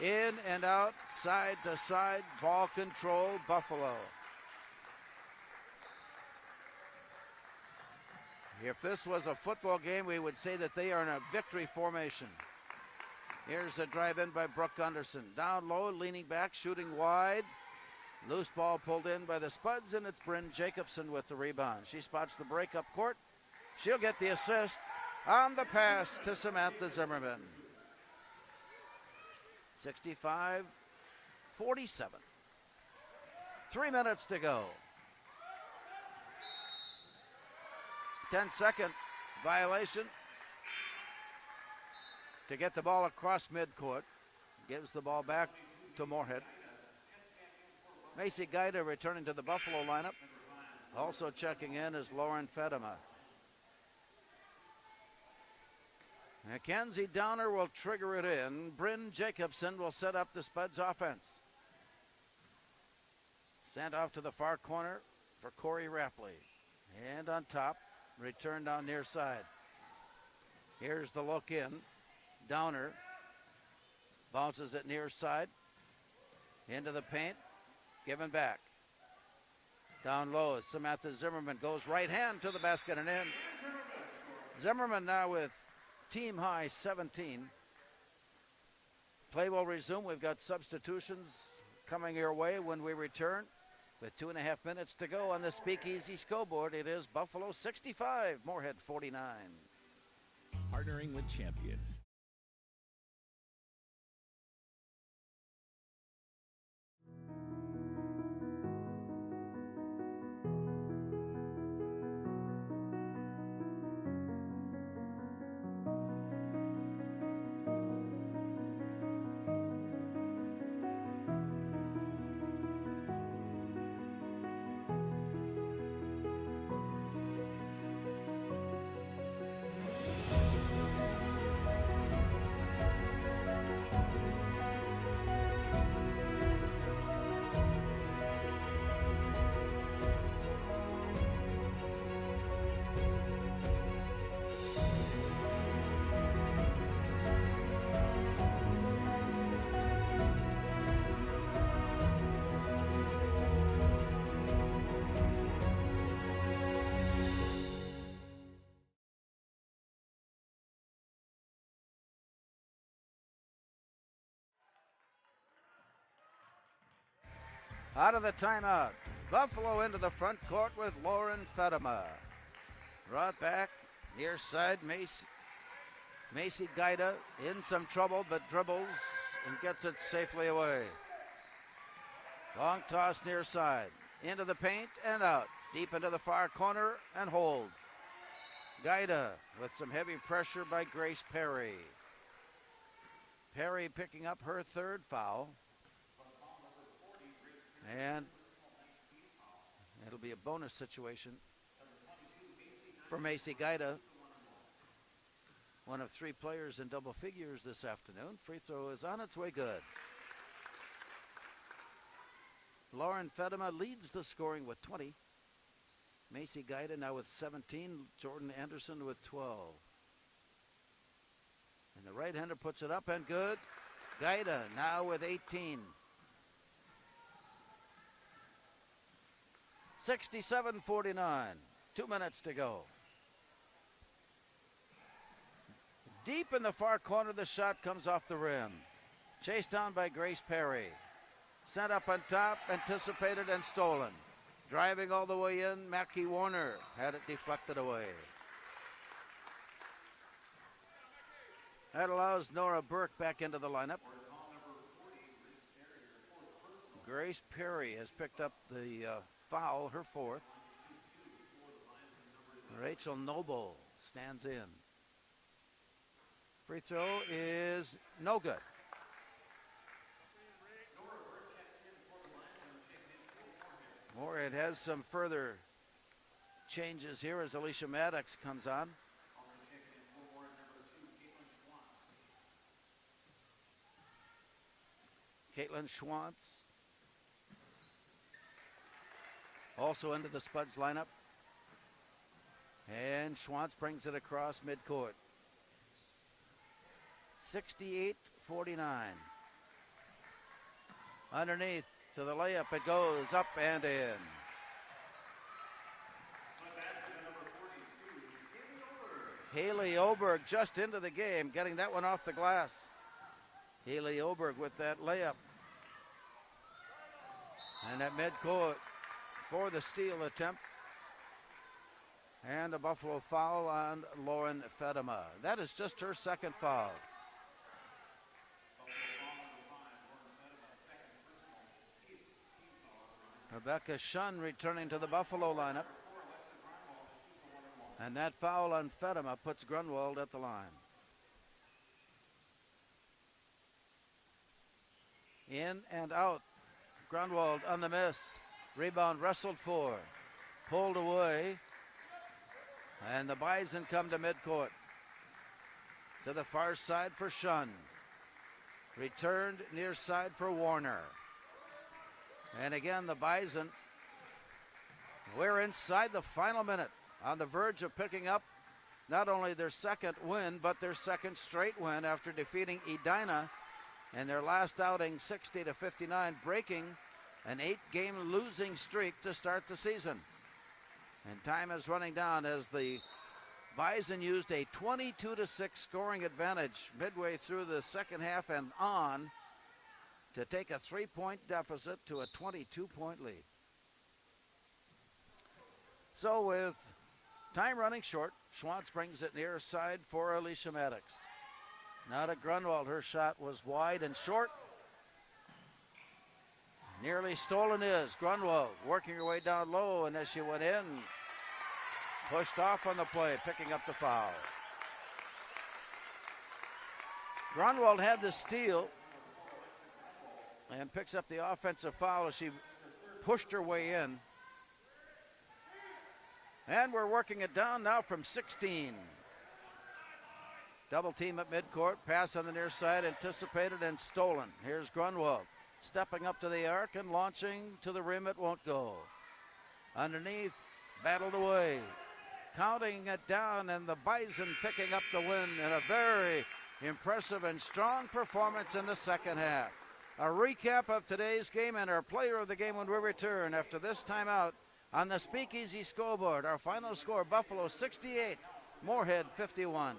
In and out, side to side, ball control, Buffalo. If this was a football game, we would say that they are in a victory formation. Here's a drive in by Brooke Gunderson. Down low, leaning back, shooting wide. Loose ball pulled in by the Spuds, and it's Bryn Jacobson with the rebound. She spots the break up court. She'll get the assist, on the pass to Samantha Zimmerman. 65-47. 3 minutes to go. 10-second violation to get the ball across midcourt. Gives the ball back to Moorhead. Macy Gaida returning to the Buffalo lineup. Also checking in is Lauren Fedema. Mackenzie Downer will trigger it in. Bryn Jacobson will set up the Spuds offense. Sent off to the far corner for Corey Rapley. And on top, return down near side. Here's the look in. Downer bounces it near side. Into the paint. Given back. Down low, Samantha Zimmerman goes right hand to the basket and in. Zimmerman now with team high 17. Play will resume. We've got substitutions coming your way when we return. With 2.5 minutes to go on the Speakeasy scoreboard, it is Buffalo 65, Moorhead 49. Partnering with champions. Out of the timeout. Buffalo into the front court with Lauren Fedema. Brought back near side. Macy Gaida in some trouble, but dribbles and gets it safely away. Long toss near side. Into the paint and out. Deep into the far corner and hold. Gaida with some heavy pressure by Grace Perry. Perry picking up her third foul. And it'll be a bonus situation for Macy Gaida. One of 3 players in double figures this afternoon. Free throw is on its way good. Lauren Fedema leads the scoring with 20. Macy Gaida now with 17. Jordan Anderson with 12. And the right-hander puts it up and good. Gaida now with 18. 67-49. 2 minutes to go. Deep in the far corner, the shot comes off the rim. Chased down by Grace Perry. Sent up on top, anticipated and stolen. Driving all the way in, Mackie Warner had it deflected away. That allows Nora Burke back into the lineup. Grace Perry has picked up the foul, her fourth. Rachel Noble stands in. Free throw is no good. Moorhead has some further changes here as Alicia Maddox comes on. Caitlin Schwantz also into the Spuds lineup. And Schwantz brings it across midcourt. 68-49. Underneath to the layup, it goes up and in. Haley Oberg just into the game, getting that one off the glass. Haley Oberg with that layup. And at midcourt for the steal attempt. And a Buffalo foul on Lauren Fedema. That is just her second foul. Rebecca Shunn returning to the Buffalo lineup. And that foul on Fedema puts Grunwald at the line. In and out. Grunwald on the miss. Rebound wrestled for. Pulled away. And the Bison come to midcourt. To the far side for Shunn. Returned near side for Warner. And again, the Bison, we're inside the final minute, on the verge of picking up not only their second win, but their second straight win after defeating Edina in their last outing 60-59, breaking an 8-game losing streak to start the season. And time is running down as the Bison used a 22-6 scoring advantage midway through the second half and on to take a 3-point deficit to a 22-point lead. So with time running short, Schwantz brings it near side for Alicia Maddox. Now to Grunwald. Her shot was wide and short. Nearly stolen is Grunwald working her way down low, and as she went in, pushed off on the play, picking up the foul. Grunwald had the steal and picks up the offensive foul as she pushed her way in. And we're working it down now from 16. Double team at midcourt, pass on the near side, anticipated and stolen. Here's Grunwald stepping up to the arc and launching to the rim. It won't go. Underneath, battled away. Counting it down, and the Bison picking up the win in a very impressive and strong performance in the second half. A recap of today's game and our player of the game when we return after this timeout on the Speakeasy scoreboard. Our final score, Buffalo 68, Moorhead 51.